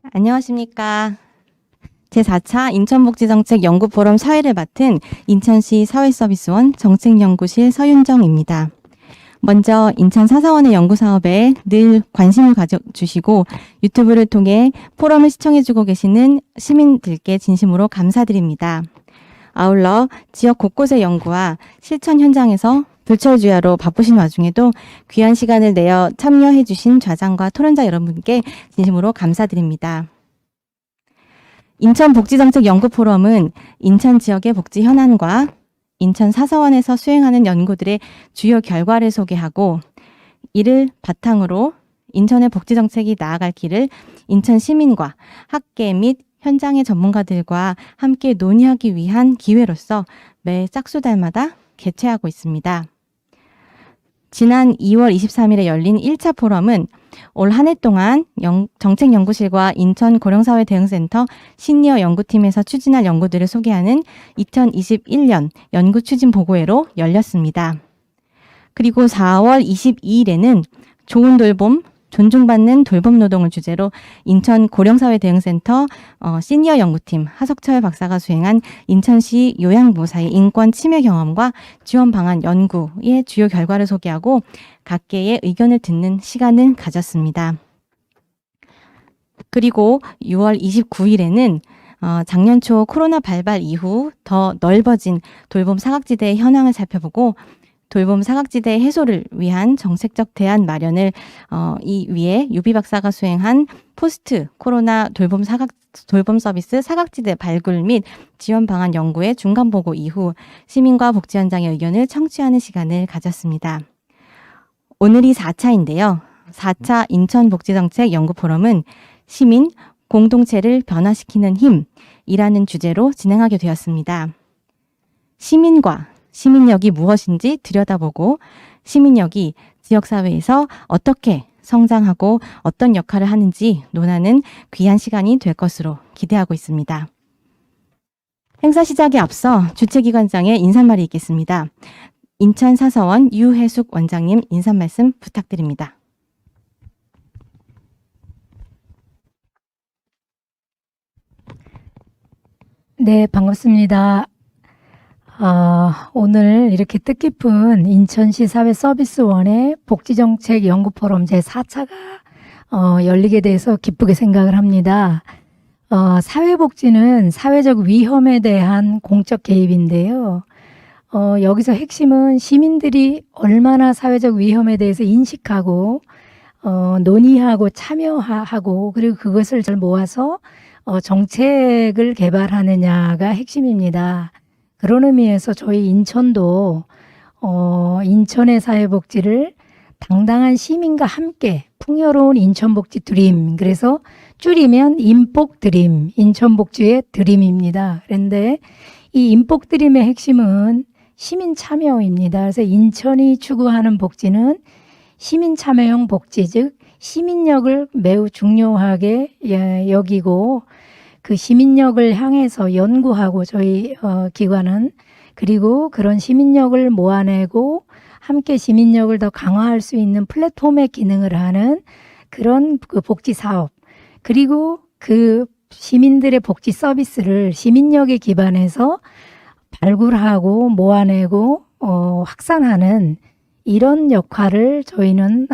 안녕하십니까. 제4차 인천복지정책 연구포럼 사회를 맡은 인천시 사회서비스원 정책연구실 서윤정입니다. 먼저 인천 사사원의 연구사업에 늘 관심을 가져주시고 유튜브를 통해 포럼을 시청해주고 계시는 시민들께 진심으로 감사드립니다. 아울러 지역 곳곳의 연구와 실천 현장에서 불철주야로 바쁘신 와중에도 귀한 시간을 내어 참여해주신 좌장과 토론자 여러분께 진심으로 감사드립니다. 인천복지정책연구포럼은 인천 지역의 복지 현안과 인천 사사원에서 수행하는 연구들의 주요 결과를 소개하고 이를 바탕으로 인천의 복지정책이 나아갈 길을 인천 시민과 학계 및 현장의 전문가들과 함께 논의하기 위한 기회로서 매 짝수달마다 개최하고 있습니다. 지난 2월 23일에 열린 1차 포럼은 올 한 해 동안 정책연구실과 인천 고령사회대응센터 시니어 연구팀에서 추진할 연구들을 소개하는 2021년 연구추진보고회로 열렸습니다. 그리고 4월 22일에는 좋은 돌봄, 존중받는 돌봄 노동을 주제로 인천 고령사회대응센터 시니어 연구팀 하석철 박사가 수행한 인천시 요양보호사의 인권 침해 경험과 지원 방안 연구의 주요 결과를 소개하고 각계의 의견을 듣는 시간을 가졌습니다. 그리고 6월 29일에는 작년 초 코로나 발발 이후 더 넓어진 돌봄 사각지대의 현황을 살펴보고 돌봄 사각지대 해소를 위한 정책적 대안 마련을 이 위에 유비 박사가 수행한 포스트 코로나 돌봄 서비스 사각지대 발굴 및 지원 방안 연구의 중간 보고 이후 시민과 복지 현장의 의견을 청취하는 시간을 가졌습니다. 오늘이 4차인데요. 4차 인천복지정책 연구포럼은 시민 공동체를 변화시키는 힘이라는 주제로 진행하게 되었습니다. 시민과 시민력이 무엇인지 들여다보고 시민력이 지역사회에서 어떻게 성장하고 어떤 역할을 하는지 논하는 귀한 시간이 될 것으로 기대하고 있습니다. 행사 시작에 앞서 주최기관장의 인사말이 있겠습니다. 인천 사사원 유혜숙 원장님 인사 말씀 부탁드립니다. 네, 반갑습니다. 오늘 이렇게 뜻깊은 인천시 사회서비스원의 복지정책 연구포럼 제4차가 열리게 돼서 기쁘게 생각을 합니다. 사회복지는 사회적 위험에 대한 공적 개입인데요. 여기서 핵심은 시민들이 얼마나 사회적 위험에 대해서 인식하고 논의하고 참여하고 그리고 그것을 잘 모아서 정책을 개발하느냐가 핵심입니다. 그런 의미에서 저희 인천도 인천의 사회복지를 당당한 시민과 함께 풍요로운 인천복지 드림, 그래서 줄이면 인복드림, 인천복지의 드림입니다. 그런데 이 인복드림의 핵심은 시민 참여입니다. 그래서 인천이 추구하는 복지는 시민 참여형 복지, 즉 시민력을 매우 중요하게 여기고 그 시민력을 향해서 연구하고 저희 기관은 그리고 그런 시민력을 모아내고 함께 시민력을 더 강화할 수 있는 플랫폼의 기능을 하는 그런 그 복지 사업 그리고 그 시민들의 복지 서비스를 시민력에 기반해서 발굴하고 모아내고 확산하는 이런 역할을 저희는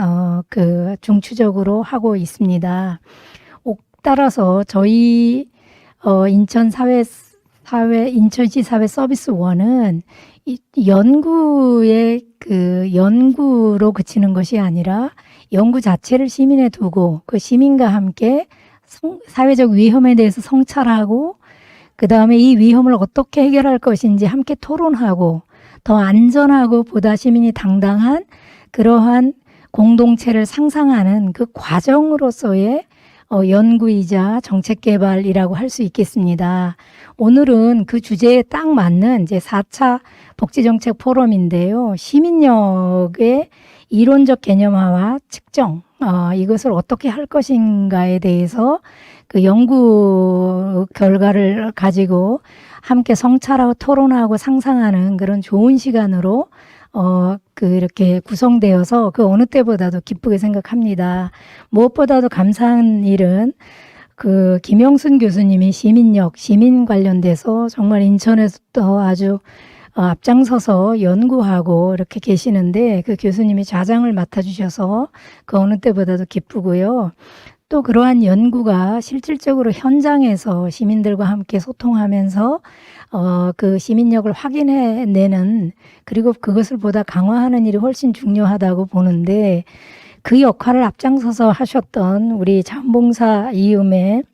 중추적으로 하고 있습니다. 따라서 저희 인천시 사회서비스원은 연구로 그치는 것이 아니라 연구 자체를 시민에 두고 그 시민과 함께 사회적 위험에 대해서 성찰하고 그 다음에 이 위험을 어떻게 해결할 것인지 함께 토론하고 더 안전하고 보다 시민이 당당한 그러한 공동체를 상상하는 그 과정으로서의 연구이자 정책 개발이라고 할 수 있겠습니다. 오늘은 그 주제에 딱 맞는 이제 4차 복지정책 포럼인데요. 시민력의 이론적 개념화와 측정, 이것을 어떻게 할 것인가에 대해서 그 연구 결과를 가지고 함께 성찰하고 토론하고 상상하는 그런 좋은 시간으로 이렇게 구성되어서 그 어느 때보다도 기쁘게 생각합니다. 무엇보다도 감사한 일은 그 김영순 교수님이 시민역, 시민 관련돼서 정말 인천에서도 아주 앞장서서 연구하고 이렇게 계시는데 그 교수님이 좌장을 맡아주셔서 그 어느 때보다도 기쁘고요. 또 그러한 연구가 실질적으로 현장에서 시민들과 함께 소통하면서 그 시민력을 확인해내는 그리고 그것을 보다 강화하는 일이 훨씬 중요하다고 보는데 그 역할을 앞장서서 하셨던 우리 자원봉사 이음의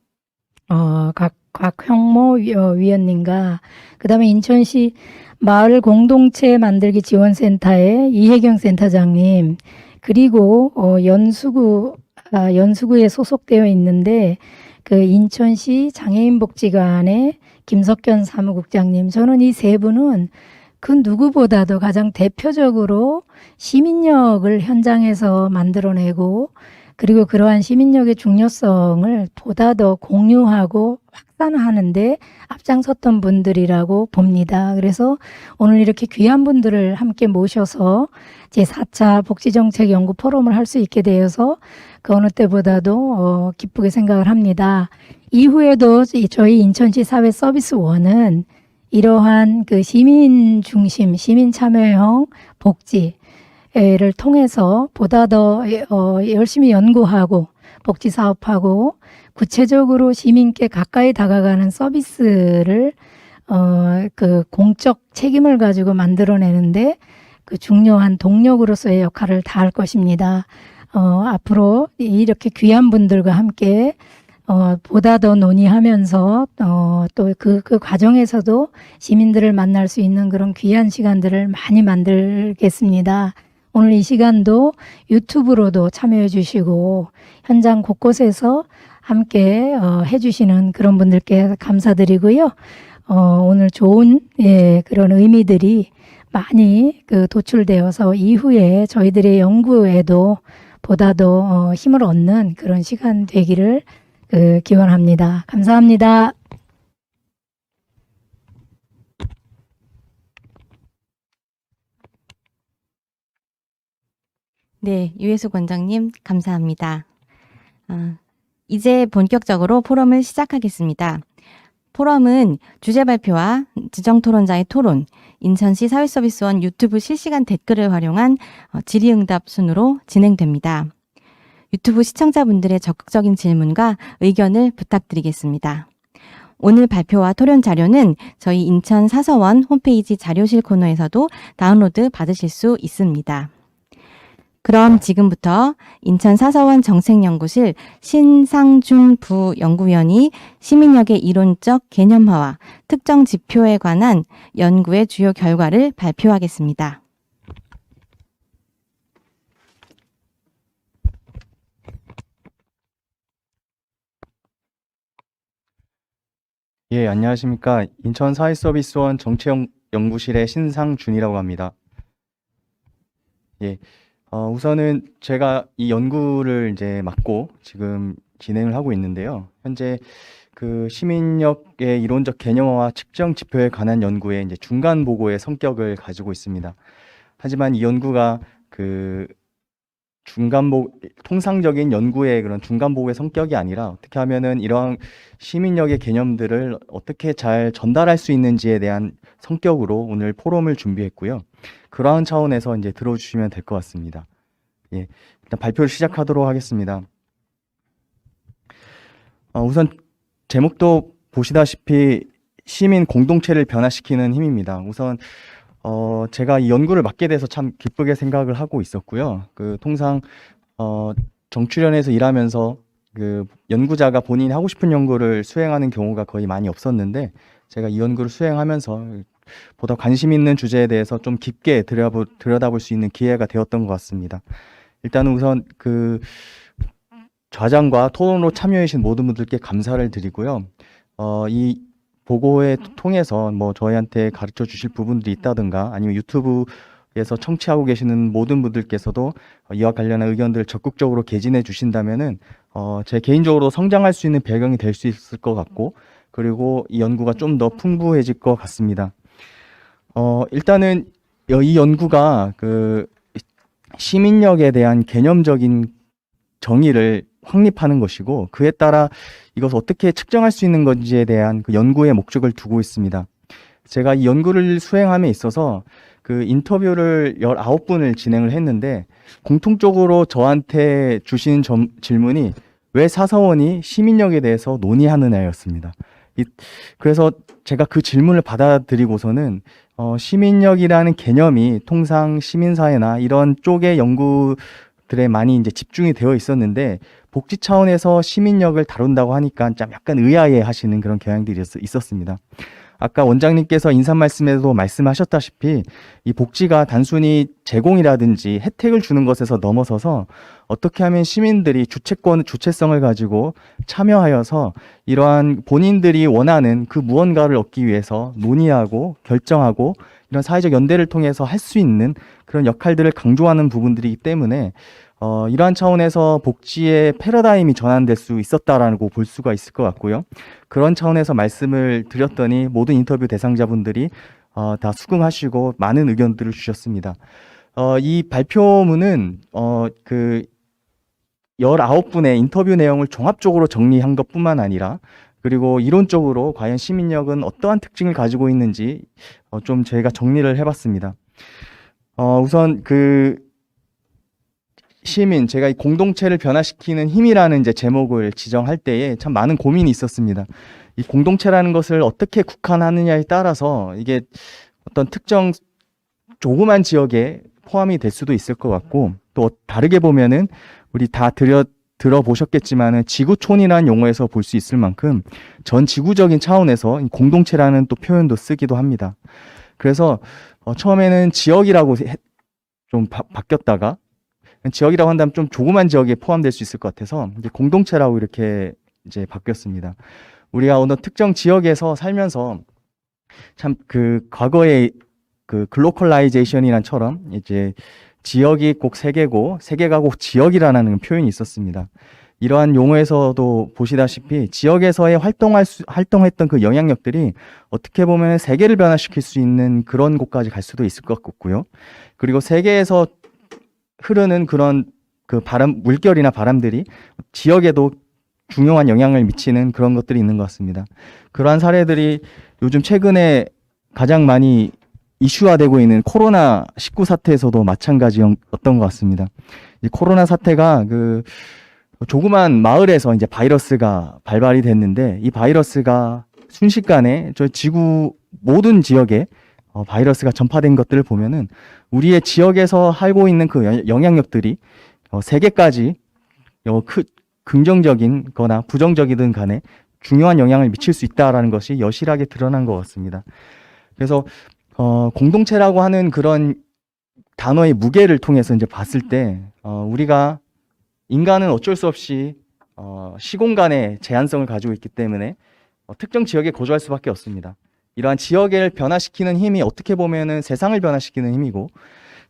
곽형모 위원님과 그다음에 인천시 마을 공동체 만들기 지원센터의 이혜경 센터장님 그리고 연수구에 소속되어 있는데 그 인천시 장애인복지관의 김석견 사무국장님 저는 이 세 분은 그 누구보다도 가장 대표적으로 시민력을 현장에서 만들어내고 그리고 그러한 시민력의 중요성을 보다 더 공유하고 확산하는데 앞장섰던 분들이라고 봅니다. 그래서 오늘 이렇게 귀한 분들을 함께 모셔서 제4차 복지정책 연구 포럼을 할 수 있게 되어서 그 어느 때보다도 기쁘게 생각을 합니다. 이후에도 저희 인천시 사회서비스원은 이러한 그 시민 중심, 시민 참여형 복지를 통해서 보다 더 열심히 연구하고 복지 사업하고 구체적으로 시민께 가까이 다가가는 서비스를 그 공적 책임을 가지고 만들어내는데 그 중요한 동력으로서의 역할을 다할 것입니다. 앞으로 이렇게 귀한 분들과 함께 보다 더 논의하면서 또 그 과정에서도 시민들을 만날 수 있는 그런 귀한 시간들을 많이 만들겠습니다. 오늘 이 시간도 유튜브로도 참여해 주시고 현장 곳곳에서 함께 해주시는 그런 분들께 감사드리고요. 오늘 좋은 그런 의미들이 많이 그 도출되어서 이후에 저희들의 연구에도 보다 더 힘을 얻는 그런 시간 되기를 기원합니다. 감사합니다. 네, 유혜수 권장님 감사합니다. 이제 본격적으로 포럼을 시작하겠습니다. 포럼은 주제 발표와 지정 토론자의 토론, 인천시 사회서비스원 유튜브 실시간 댓글을 활용한 질의응답 순으로 진행됩니다. 유튜브 시청자분들의 적극적인 질문과 의견을 부탁드리겠습니다. 오늘 발표와 토론 자료는 저희 인천 사서원 홈페이지 자료실 코너에서도 다운로드 받으실 수 있습니다. 그럼 지금부터 인천 사서원 정책연구실 신상준 부연구위원이 시민력의 이론적 개념화와 특정 지표에 관한 연구의 주요 결과를 발표하겠습니다. 예, 안녕하십니까. 인천 사회서비스원 정책연구실의 신상준이라고 합니다. 예, 우선은 제가 이 연구를 이제 맡고 지금 진행을 하고 있는데요. 현재 그 시민력의 이론적 개념화와 측정 지표에 관한 연구의 이제 중간 보고의 성격을 가지고 있습니다. 하지만 이 연구가 그 통상적인 연구의 그런 중간 보고의 성격이 아니라 어떻게 하면은 이러한 시민력의 개념들을 어떻게 잘 전달할 수 있는지에 대한 성격으로 오늘 포럼을 준비했고요. 그러한 차원에서 이제 들어주시면 될 것 같습니다. 예, 일단 발표를 시작하도록 하겠습니다. 우선 제목도 보시다시피 시민 공동체를 변화시키는 힘입니다. 우선 제가 이 연구를 맡게 돼서 참 기쁘게 생각을 하고 있었고요. 그 통상 정출연에서 일하면서 그 연구자가 본인이 하고 싶은 연구를 수행하는 경우가 거의 많이 없었는데 제가 이 연구를 수행하면서 보다 관심 있는 주제에 대해서 좀 깊게 들여다볼 수 있는 기회가 되었던 것 같습니다. 일단은 우선 그 좌장과 토론으로 참여해 주신 모든 분들께 감사를 드리고요. 이 보고에 통해서 뭐 저희한테 가르쳐 주실 부분들이 있다든가 아니면 유튜브에서 청취하고 계시는 모든 분들께서도 이와 관련한 의견들을 적극적으로 개진해 주신다면은 제 개인적으로 성장할 수 있는 배경이 될 수 있을 것 같고 그리고 이 연구가 좀 더 풍부해질 것 같습니다. 일단은 이 연구가 그 시민력에 대한 개념적인 정의를 확립하는 것이고 그에 따라 이것을 어떻게 측정할 수 있는 건지에 대한 그 연구의 목적을 두고 있습니다. 제가 이 연구를 수행함에 있어서 그 인터뷰를 19분을 진행을 했는데 공통적으로 저한테 주신 질문이 왜 사서원이 시민력에 대해서 논의하느냐였습니다. 그래서 제가 그 질문을 받아들이고서는 시민력이라는 개념이 통상 시민사회나 이런 쪽의 연구들에 많이 이제 집중이 되어 있었는데 복지 차원에서 시민력을 다룬다고 하니까 좀 약간 의아해 하시는 그런 경향들이 있었습니다. 아까 원장님께서 인사 말씀에도 말씀하셨다시피 이 복지가 단순히 제공이라든지 혜택을 주는 것에서 넘어서서 어떻게 하면 시민들이 주체성을 가지고 참여하여서 이러한 본인들이 원하는 그 무언가를 얻기 위해서 논의하고 결정하고 이런 사회적 연대를 통해서 할 수 있는 그런 역할들을 강조하는 부분들이기 때문에 이러한 차원에서 복지의 패러다임이 전환될 수 있었다라고 볼 수가 있을 것 같고요. 그런 차원에서 말씀을 드렸더니 모든 인터뷰 대상자분들이 다 수긍하시고 많은 의견들을 주셨습니다. 이 발표문은 그 19분의 인터뷰 내용을 종합적으로 정리한 것뿐만 아니라 그리고 이론적으로 과연 시민력은 어떠한 특징을 가지고 있는지 좀 저희가 정리를 해봤습니다. 우선 그 제가 이 공동체를 변화시키는 힘이라는 이제 제목을 지정할 때에 참 많은 고민이 있었습니다. 이 공동체라는 것을 어떻게 국한하느냐에 따라서 이게 어떤 특정 조그만 지역에 포함이 될 수도 있을 것 같고 또 다르게 보면은 우리 다 들어보셨겠지만은 지구촌이라는 용어에서 볼 수 있을 만큼 전 지구적인 차원에서 이 공동체라는 또 표현도 쓰기도 합니다. 그래서 처음에는 지역이라고 좀 바뀌었다가 지역이라고 한다면 좀 조그만 지역에 포함될 수 있을 것 같아서 이제 공동체라고 이렇게 이제 바뀌었습니다. 우리가 어느 특정 지역에서 살면서 참 그 과거에 그 글로컬라이제이션이란처럼 이제 지역이 꼭 세계고 세계가 꼭 지역이라는 표현이 있었습니다. 이러한 용어에서도 보시다시피 지역에서의 활동했던 그 영향력들이 어떻게 보면 세계를 변화시킬 수 있는 그런 곳까지 갈 수도 있을 것 같고요. 그리고 세계에서 흐르는 그런 그 물결이나 바람들이 지역에도 중요한 영향을 미치는 그런 것들이 있는 것 같습니다. 그러한 사례들이 요즘 최근에 가장 많이 이슈화되고 있는 코로나19 사태에서도 마찬가지였던 것 같습니다. 이 코로나 사태가 그 조그만 마을에서 이제 바이러스가 발발이 됐는데 이 바이러스가 순식간에 저 지구 모든 지역에 바이러스가 전파된 것들을 보면은 우리의 지역에서 살고 있는 그 영향력들이 세계까지 긍정적인 거나 부정적이든 간에 중요한 영향을 미칠 수 있다라는 것이 여실하게 드러난 것 같습니다. 그래서 공동체라고 하는 그런 단어의 무게를 통해서 이제 봤을 때 우리가 인간은 어쩔 수 없이 시공간의 제한성을 가지고 있기 때문에 특정 지역에 거주할 수밖에 없습니다. 이러한 지역을 변화시키는 힘이 어떻게 보면은 세상을 변화시키는 힘이고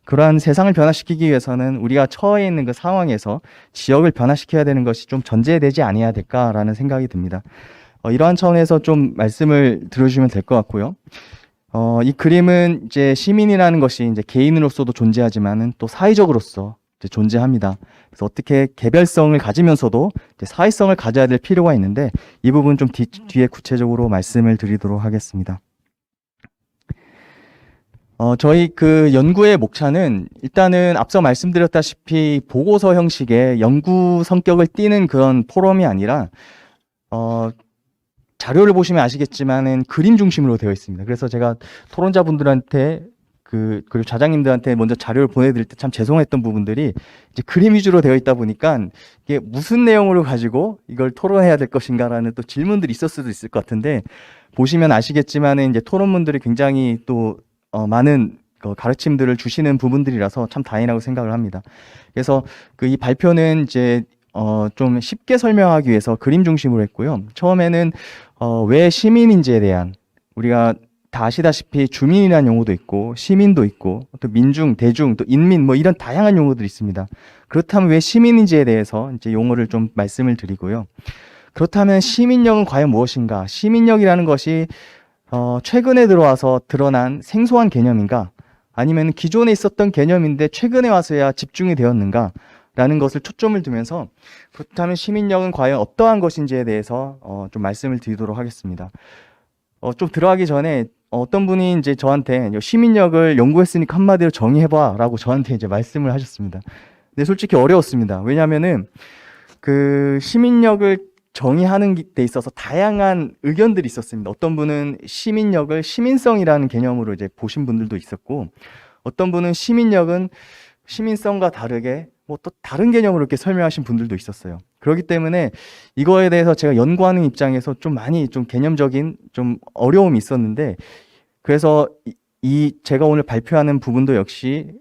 그러한 세상을 변화시키기 위해서는 우리가 처해 있는 그 상황에서 지역을 변화시켜야 되는 것이 좀 전제되지 아니어야 될까라는 생각이 듭니다. 이러한 차원에서 좀 말씀을 들어주시면 될 것 같고요. 이 그림은 이제 시민이라는 것이 이제 개인으로서도 존재하지만은 또 사회적으로서 이제 존재합니다. 그래서 어떻게 개별성을 가지면서도 이제 사회성을 가져야 될 필요가 있는데 이 부분 좀 뒤에 구체적으로 말씀을 드리도록 하겠습니다. 저희 그 연구의 목차는 일단은 앞서 말씀드렸다시피 보고서 형식의 연구 성격을 띠는 그런 포럼이 아니라 자료를 보시면 아시겠지만은 그림 중심으로 되어 있습니다. 그래서 제가 토론자분들한테 그리고 좌장님들한테 먼저 자료를 보내드릴 때 참 죄송했던 부분들이 이제 그림 위주로 되어 있다 보니까 이게 무슨 내용으로 가지고 이걸 토론해야 될 것인가라는 또 질문들이 있을 수도 있을 것 같은데 보시면 아시겠지만은 이제 토론문들이 굉장히 또 많은 가르침들을 주시는 부분들이라서 참 다행이라고 생각을 합니다. 그래서 이 발표는 이제 좀 쉽게 설명하기 위해서 그림 중심으로 했고요. 처음에는 왜 시민인지에 대한 우리가 다 아시다시피 주민이라는 용어도 있고 시민도 있고 또 민중, 대중, 또 인민 뭐 이런 다양한 용어들이 있습니다. 그렇다면 왜 시민인지에 대해서 이제 용어를 좀 말씀을 드리고요. 그렇다면 시민력은 과연 무엇인가? 시민력이라는 것이 최근에 들어와서 드러난 생소한 개념인가? 아니면 기존에 있었던 개념인데 최근에 와서야 집중이 되었는가? 라는 것을 초점을 두면서 그렇다면 시민력은 과연 어떠한 것인지에 대해서 좀 말씀을 드리도록 하겠습니다. 좀 들어가기 전에 어떤 분이 이제 저한테 시민력을 연구했으니까 한마디로 정의해봐 라고 저한테 이제 말씀을 하셨습니다. 근데 솔직히 어려웠습니다. 왜냐하면은 그 시민력을 정의하는 데 있어서 다양한 의견들이 있었습니다. 어떤 분은 시민력을 시민성이라는 개념으로 이제 보신 분들도 있었고, 어떤 분은 시민력은 시민성과 다르게 뭐 또 다른 개념으로 이렇게 설명하신 분들도 있었어요. 그렇기 때문에 이거에 대해서 제가 연구하는 입장에서 좀 많이 좀 개념적인 좀 어려움이 있었는데, 그래서 이 제가 오늘 발표하는 부분도 역시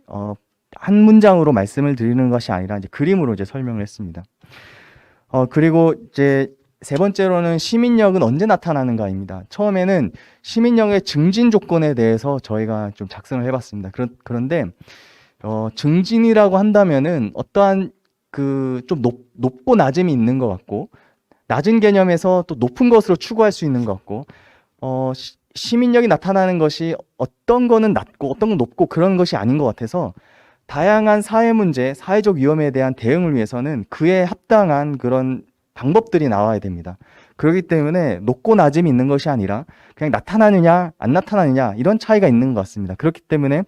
한 문장으로 말씀을 드리는 것이 아니라 이제 그림으로 이제 설명을 했습니다. 그리고 이제 세 번째로는 시민력은 언제 나타나는가입니다. 처음에는 시민력의 증진 조건에 대해서 저희가 좀 작성을 해봤습니다. 그런데 증진이라고 한다면은 어떠한 그 좀 높고 낮음이 있는 것 같고, 낮은 개념에서 또 높은 것으로 추구할 수 있는 것 같고, 시민력이 나타나는 것이 어떤 거는 낮고 어떤 건 높고 그런 것이 아닌 것 같아서, 다양한 사회 문제, 사회적 위험에 대한 대응을 위해서는 그에 합당한 그런 방법들이 나와야 됩니다. 그렇기 때문에 높고 낮음이 있는 것이 아니라 그냥 나타나느냐 안 나타나느냐 이런 차이가 있는 것 같습니다. 그렇기 때문에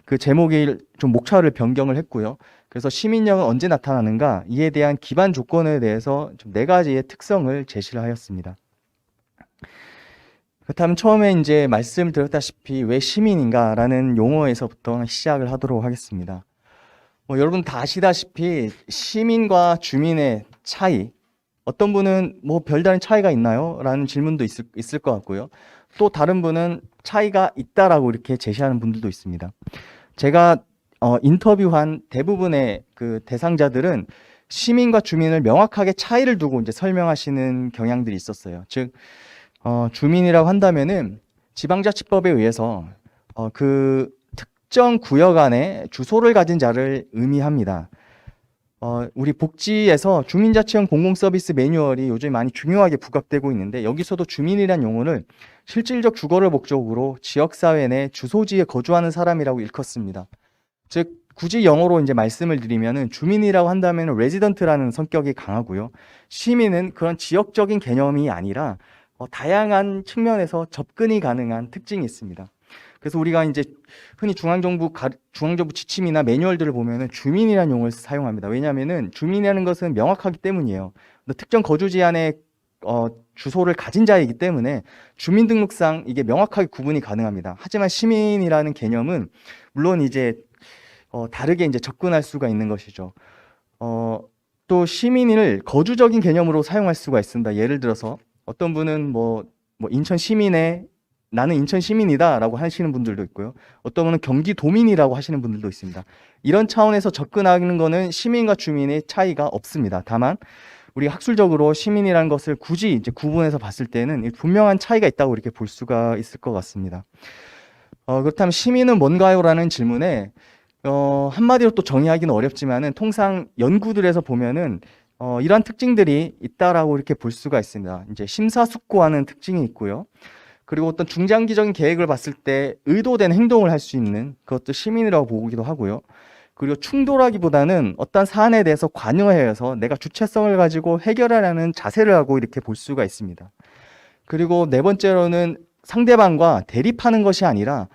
그 제목이 좀 목차를 변경을 했고요. 그래서 시민력은 언제 나타나는가, 이에 대한 기반 조건에 대해서 좀 4가지의 특성을 제시를 하였습니다. 그렇다면 처음에 이제 말씀드렸다시피 왜 시민인가라는 용어에서부터 시작을 하도록 하겠습니다. 여러분 다 아시다시피 시민과 주민의 차이, 어떤 분은 뭐 별다른 차이가 있나요? 라는 질문도 있을 것 같고요. 또 다른 분은 차이가 있다라고 이렇게 제시하는 분들도 있습니다. 제가 인터뷰한 대부분의 그 대상자들은 시민과 주민을 명확하게 차이를 두고 이제 설명하시는 경향들이 있었어요. 즉, 주민이라고 한다면은 지방자치법에 의해서 그 특정 구역 안에 주소를 가진 자를 의미합니다. 우리 복지에서 주민자치형 공공서비스 매뉴얼이 요즘 많이 중요하게 부각되고 있는데, 여기서도 주민이란 용어를 실질적 주거를 목적으로 지역사회 내 주소지에 거주하는 사람이라고 일컫습니다. 즉, 굳이 영어로 이제 말씀을 드리면은 주민이라고 한다면 레지던트라는 성격이 강하고요. 시민은 그런 지역적인 개념이 아니라 다양한 측면에서 접근이 가능한 특징이 있습니다. 그래서 우리가 이제 흔히 중앙정부 지침이나 매뉴얼들을 보면은 주민이라는 용어를 사용합니다. 왜냐하면은 주민이라는 것은 명확하기 때문이에요. 특정 거주지 안에 주소를 가진 자이기 때문에 주민등록상 이게 명확하게 구분이 가능합니다. 하지만 시민이라는 개념은 물론 이제 다르게 이제 접근할 수가 있는 것이죠. 또 시민을 거주적인 개념으로 사용할 수가 있습니다. 예를 들어서 어떤 분은 뭐 인천 시민의 나는 인천 시민이다 라고 하시는 분들도 있고요. 어떤 분은 경기도민이라고 하시는 분들도 있습니다. 이런 차원에서 접근하는 거는 시민과 주민의 차이가 없습니다. 다만 우리가 학술적으로 시민이라는 것을 굳이 이제 구분해서 봤을 때는 분명한 차이가 있다고 이렇게 볼 수가 있을 것 같습니다. 그렇다면 시민은 뭔가요? 라는 질문에 한마디로 또 정의하기는 어렵지만은 통상 연구들에서 보면은 이러한 특징들이 있다라고 이렇게 볼 수가 있습니다. 이제 심사숙고하는 특징이 있고요. 그리고 어떤 중장기적인 계획을 봤을 때 의도된 행동을 할 수 있는 그것도 시민이라고 보기도 하고요. 그리고 충돌하기보다는 어떤 사안에 대해서 관여해서 내가 주체성을 가지고 해결하려는 자세를 하고 이렇게 볼 수가 있습니다. 그리고 4번째로는 상대방과 대립하는 것이 아니라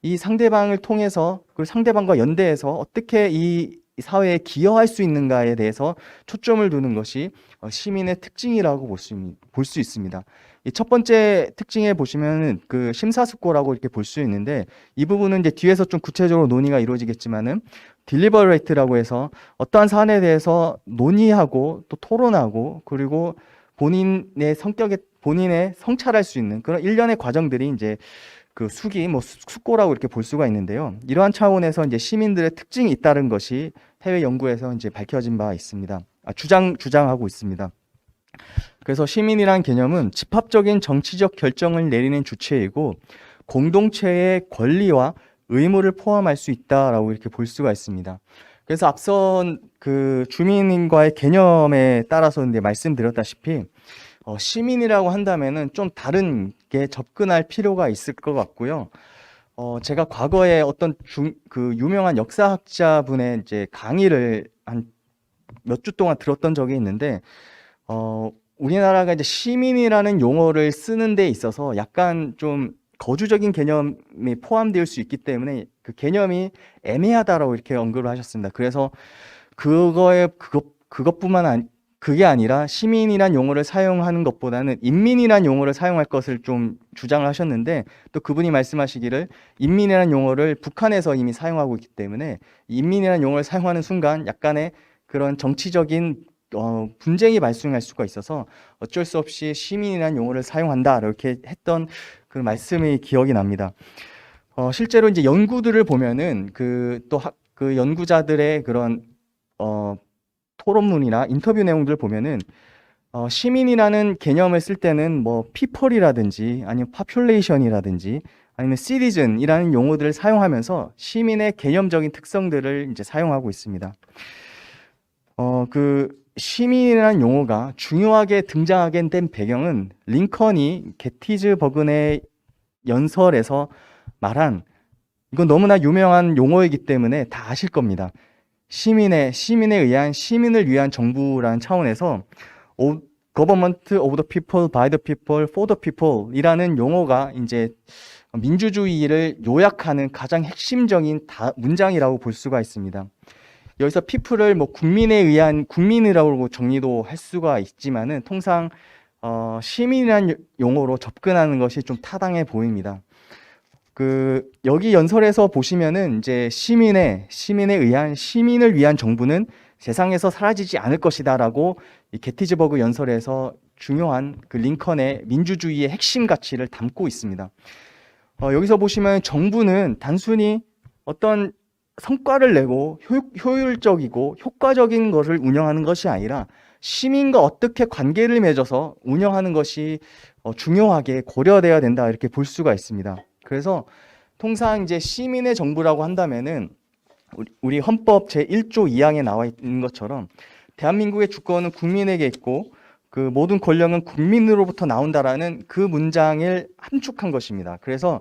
이 상대방을 통해서 그 상대방과 연대해서 어떻게 이 사회에 기여할 수 있는가에 대해서 초점을 두는 것이 시민의 특징이라고 볼 수 있습니다. 이 첫 번째 특징에 보시면 그 심사숙고라고 이렇게 볼 수 있는데, 이 부분은 이제 뒤에서 좀 구체적으로 논의가 이루어지겠지만은 딜리버레이트라고 해서 어떠한 사안에 대해서 논의하고 또 토론하고 그리고 본인의 성찰할 수 있는 그런 일련의 과정들이 이제 그 숙고라고 이렇게 볼 수가 있는데요. 이러한 차원에서 이제 시민들의 특징이 있다는 것이 해외 연구에서 이제 밝혀진 바 있습니다. 주장하고 있습니다. 그래서 시민이란 개념은 집합적인 정치적 결정을 내리는 주체이고 공동체의 권리와 의무를 포함할 수 있다라고 이렇게 볼 수가 있습니다. 그래서 앞선 그 주민과의 개념에 따라서 이제 말씀드렸다시피 시민이라고 한다면은 좀 다른 게 접근할 필요가 있을 것 같고요. 제가 과거에 어떤 그 유명한 역사학자분의 이제 강의를 한 몇 주 동안 들었던 적이 있는데, 우리나라가 이제 시민이라는 용어를 쓰는 데 있어서 약간 좀 거주적인 개념이 포함될 수 있기 때문에 그 개념이 애매하다라고 이렇게 언급을 하셨습니다. 그래서 그게 아니라 시민이란 용어를 사용하는 것보다는 인민이란 용어를 사용할 것을 좀 주장을 하셨는데, 또 그분이 말씀하시기를 인민이란 용어를 북한에서 이미 사용하고 있기 때문에 인민이란 용어를 사용하는 순간 약간의 그런 정치적인 분쟁이 발생할 수가 있어서 어쩔 수 없이 시민이란 용어를 사용한다 이렇게 했던 그 말씀이 기억이 납니다. 실제로 이제 연구들을 보면은 그 연구자들의 그런 토론문이나 인터뷰 내용들 보면은 시민이라는 개념을 쓸 때는 뭐 people이라든지 아니면 population이라든지 아니면 citizen이라는 용어들을 사용하면서 시민의 개념적인 특성들을 이제 사용하고 있습니다. 그 시민이라는 용어가 중요하게 등장하게 된 배경은 링컨이 게티즈버그의 연설에서 말한, 이건 너무나 유명한 용어이기 때문에 다 아실 겁니다. 시민에 의한 시민을 위한 정부라는 차원에서 Government of the people, by the people, for the people 이라는 용어가 이제 민주주의를 요약하는 가장 핵심적인 문장이라고 볼 수가 있습니다. 여기서 people을 뭐 국민에 의한 국민이라고 정리도 할 수가 있지만은 통상 시민이라는 용어로 접근하는 것이 좀 타당해 보입니다. 여기 연설에서 보시면은 이제 시민에 의한 시민을 위한 정부는 세상에서 사라지지 않을 것이다라고 이 게티즈버그 연설에서 중요한 그 링컨의 민주주의의 핵심 가치를 담고 있습니다. 여기서 보시면 정부는 단순히 어떤 성과를 내고 효율적이고 효과적인 것을 운영하는 것이 아니라 시민과 어떻게 관계를 맺어서 운영하는 것이 중요하게 고려되어야 된다 이렇게 볼 수가 있습니다. 그래서 통상 이제 시민의 정부라고 한다면은 우리 헌법 제1조 2항에 나와 있는 것처럼 대한민국의 주권은 국민에게 있고 그 모든 권력은 국민으로부터 나온다라는 그 문장을 함축한 것입니다. 그래서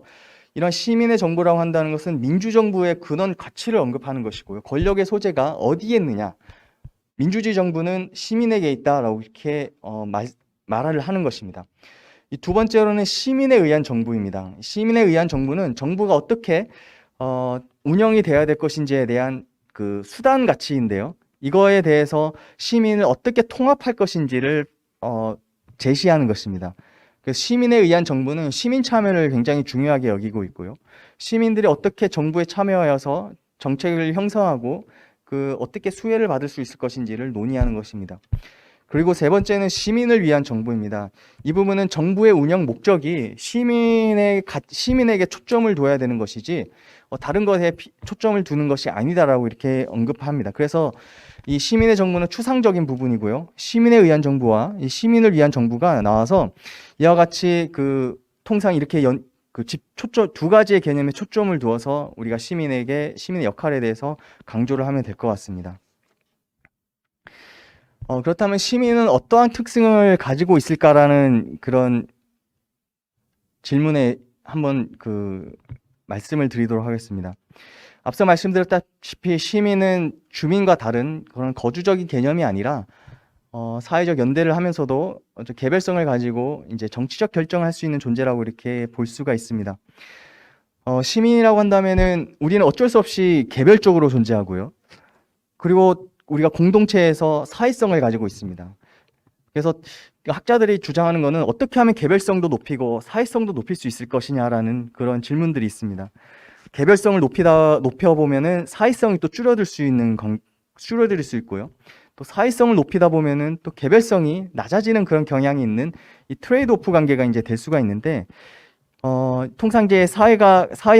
이런 시민의 정부라고 한다는 것은 민주정부의 근원 가치를 언급하는 것이고요. 권력의 소재가 어디에 있느냐. 민주주의 정부는 시민에게 있다라고 이렇게 말을 하는 것입니다. 이 두 번째로는 시민에 의한 정부입니다. 시민에 의한 정부는 정부가 어떻게 운영이 돼야 될 것인지에 대한 그 수단 가치인데요. 이거에 대해서 시민을 어떻게 통합할 것인지를 제시하는 것입니다. 그래서 시민에 의한 정부는 시민 참여를 굉장히 중요하게 여기고 있고요. 시민들이 어떻게 정부에 참여하여서 정책을 형성하고 어떻게 수혜를 받을 수 있을 것인지를 논의하는 것입니다. 그리고 세 번째는 시민을 위한 정부입니다. 이 부분은 정부의 운영 목적이 시민에게 초점을 둬야 되는 것이지 다른 것에 초점을 두는 것이 아니다라고 이렇게 언급합니다. 그래서 이 시민의 정부는 추상적인 부분이고요. 시민에 의한 정부와 이 시민을 위한 정부가 나와서 이와 같이 통상 이렇게 두 가지의 개념에 초점을 두어서 우리가 시민의 역할에 대해서 강조를 하면 될 것 같습니다. 그렇다면 시민은 어떠한 특성을 가지고 있을까라는 그런 질문에 한번 말씀을 드리도록 하겠습니다. 앞서 말씀드렸다시피 시민은 주민과 다른 그런 거주적인 개념이 아니라 사회적 연대를 하면서도 개별성을 가지고 이제 정치적 결정을 할 수 있는 존재라고 이렇게 볼 수가 있습니다. 시민이라고 한다면은 우리는 어쩔 수 없이 개별적으로 존재하고요. 그리고 우리가 공동체에서 사회성을 가지고 있습니다. 그래서 학자들이 주장하는 것은 어떻게 하면 개별성도 높이고 사회성도 높일 수 있을 것이냐라는 그런 질문들이 있습니다. 개별성을 높여보면은 사회성이 또 줄어들 수 있고요. 또 사회성을 높이다 보면은 또 개별성이 낮아지는 그런 경향이 있는 이 트레이드 오프 관계가 이제 될 수가 있는데, 통상 이제 사회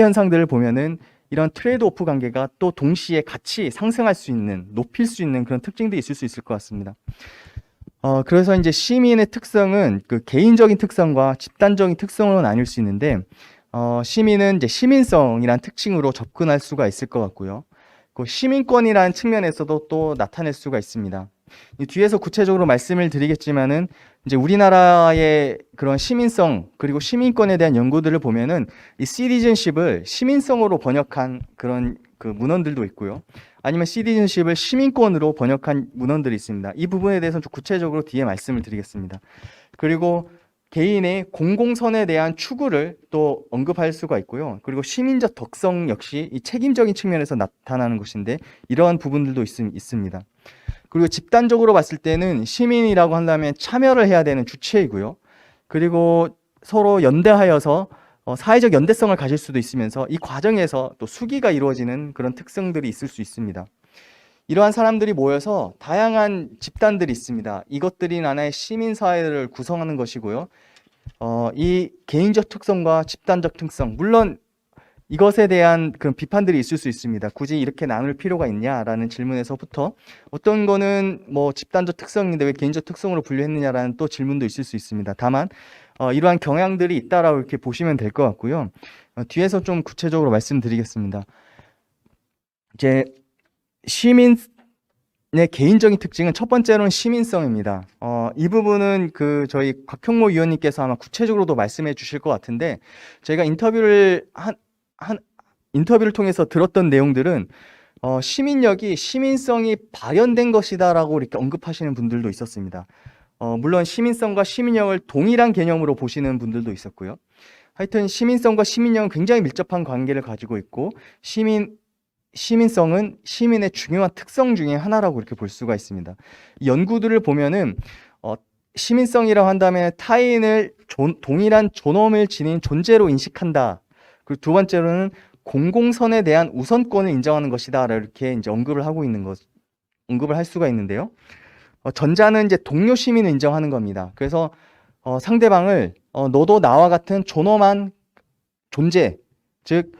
현상들을 보면은 이런 트레이드 오프 관계가 또 동시에 같이 상승할 수 있는, 높일 수 있는 그런 특징들이 있을 수 있을 것 같습니다. 그래서 이제 시민의 특성은 개인적인 특성과 집단적인 특성으로 나뉠 수 있는데, 시민은 이제 시민성이란 특징으로 접근할 수가 있을 것 같고요. 그 시민권이라는 측면에서도 또 나타낼 수가 있습니다. 이 뒤에서 구체적으로 말씀을 드리겠지만은 이제 우리나라의 그런 시민성 그리고 시민권에 대한 연구들을 보면은 이 시티즌십을 시민성으로 번역한 그런 그 문헌들도 있고요. 아니면 시티즌십을 시민권으로 번역한 문헌들이 있습니다. 이 부분에 대해서는 좀 구체적으로 뒤에 말씀을 드리겠습니다. 그리고 개인의 공공선에 대한 추구를 또 언급할 수가 있고요. 그리고 시민적 덕성 역시 이 책임적인 측면에서 나타나는 것인데 이러한 부분들도 있습니다. 그리고 집단적으로 봤을 때는 시민이라고 한다면 참여를 해야 되는 주체이고요. 그리고 서로 연대하여서 사회적 연대성을 가질 수도 있으면서 이 과정에서 또 수기가 이루어지는 그런 특성들이 있을 수 있습니다. 이러한 사람들이 모여서 다양한 집단들이 있습니다. 이것들이 하나의 시민사회를 구성하는 것이고요. 이 개인적 특성과 집단적 특성, 물론 이것에 대한 그런 비판들이 있을 수 있습니다. 굳이 이렇게 나눌 필요가 있냐라는 질문에서부터 어떤 거는 뭐 집단적 특성인데 왜 개인적 특성으로 분류했느냐라는 또 질문도 있을 수 있습니다. 다만 이러한 경향들이 있다라고 이렇게 보시면 될 것 같고요. 뒤에서 좀 구체적으로 말씀드리겠습니다. 이제 시민의 개인적인 특징은 첫 번째로는 시민성입니다. 이 부분은 그 저희 곽형모 위원님께서 아마 구체적으로도 말씀해 주실 것 같은데 저희가 인터뷰를 통해서 들었던 내용들은 시민력이 시민성이 발현된 것이다라고 이렇게 언급하시는 분들도 있었습니다. 물론 시민성과 시민력을 동일한 개념으로 보시는 분들도 있었고요. 하여튼 시민성과 시민력은 굉장히 밀접한 관계를 가지고 있고 시민성은 시민의 중요한 특성 중에 하나라고 이렇게 볼 수가 있습니다. 연구들을 보면은 시민성이라고 한다면 타인을 동일한 존엄을 지닌 존재로 인식한다. 그리고 두 번째로는 공공선에 대한 우선권을 인정하는 것이다. 이렇게 이제 언급을 할 수가 있는데요. 전자는 이제 동료 시민을 인정하는 겁니다. 그래서 상대방을 너도 나와 같은 존엄한 존재, 즉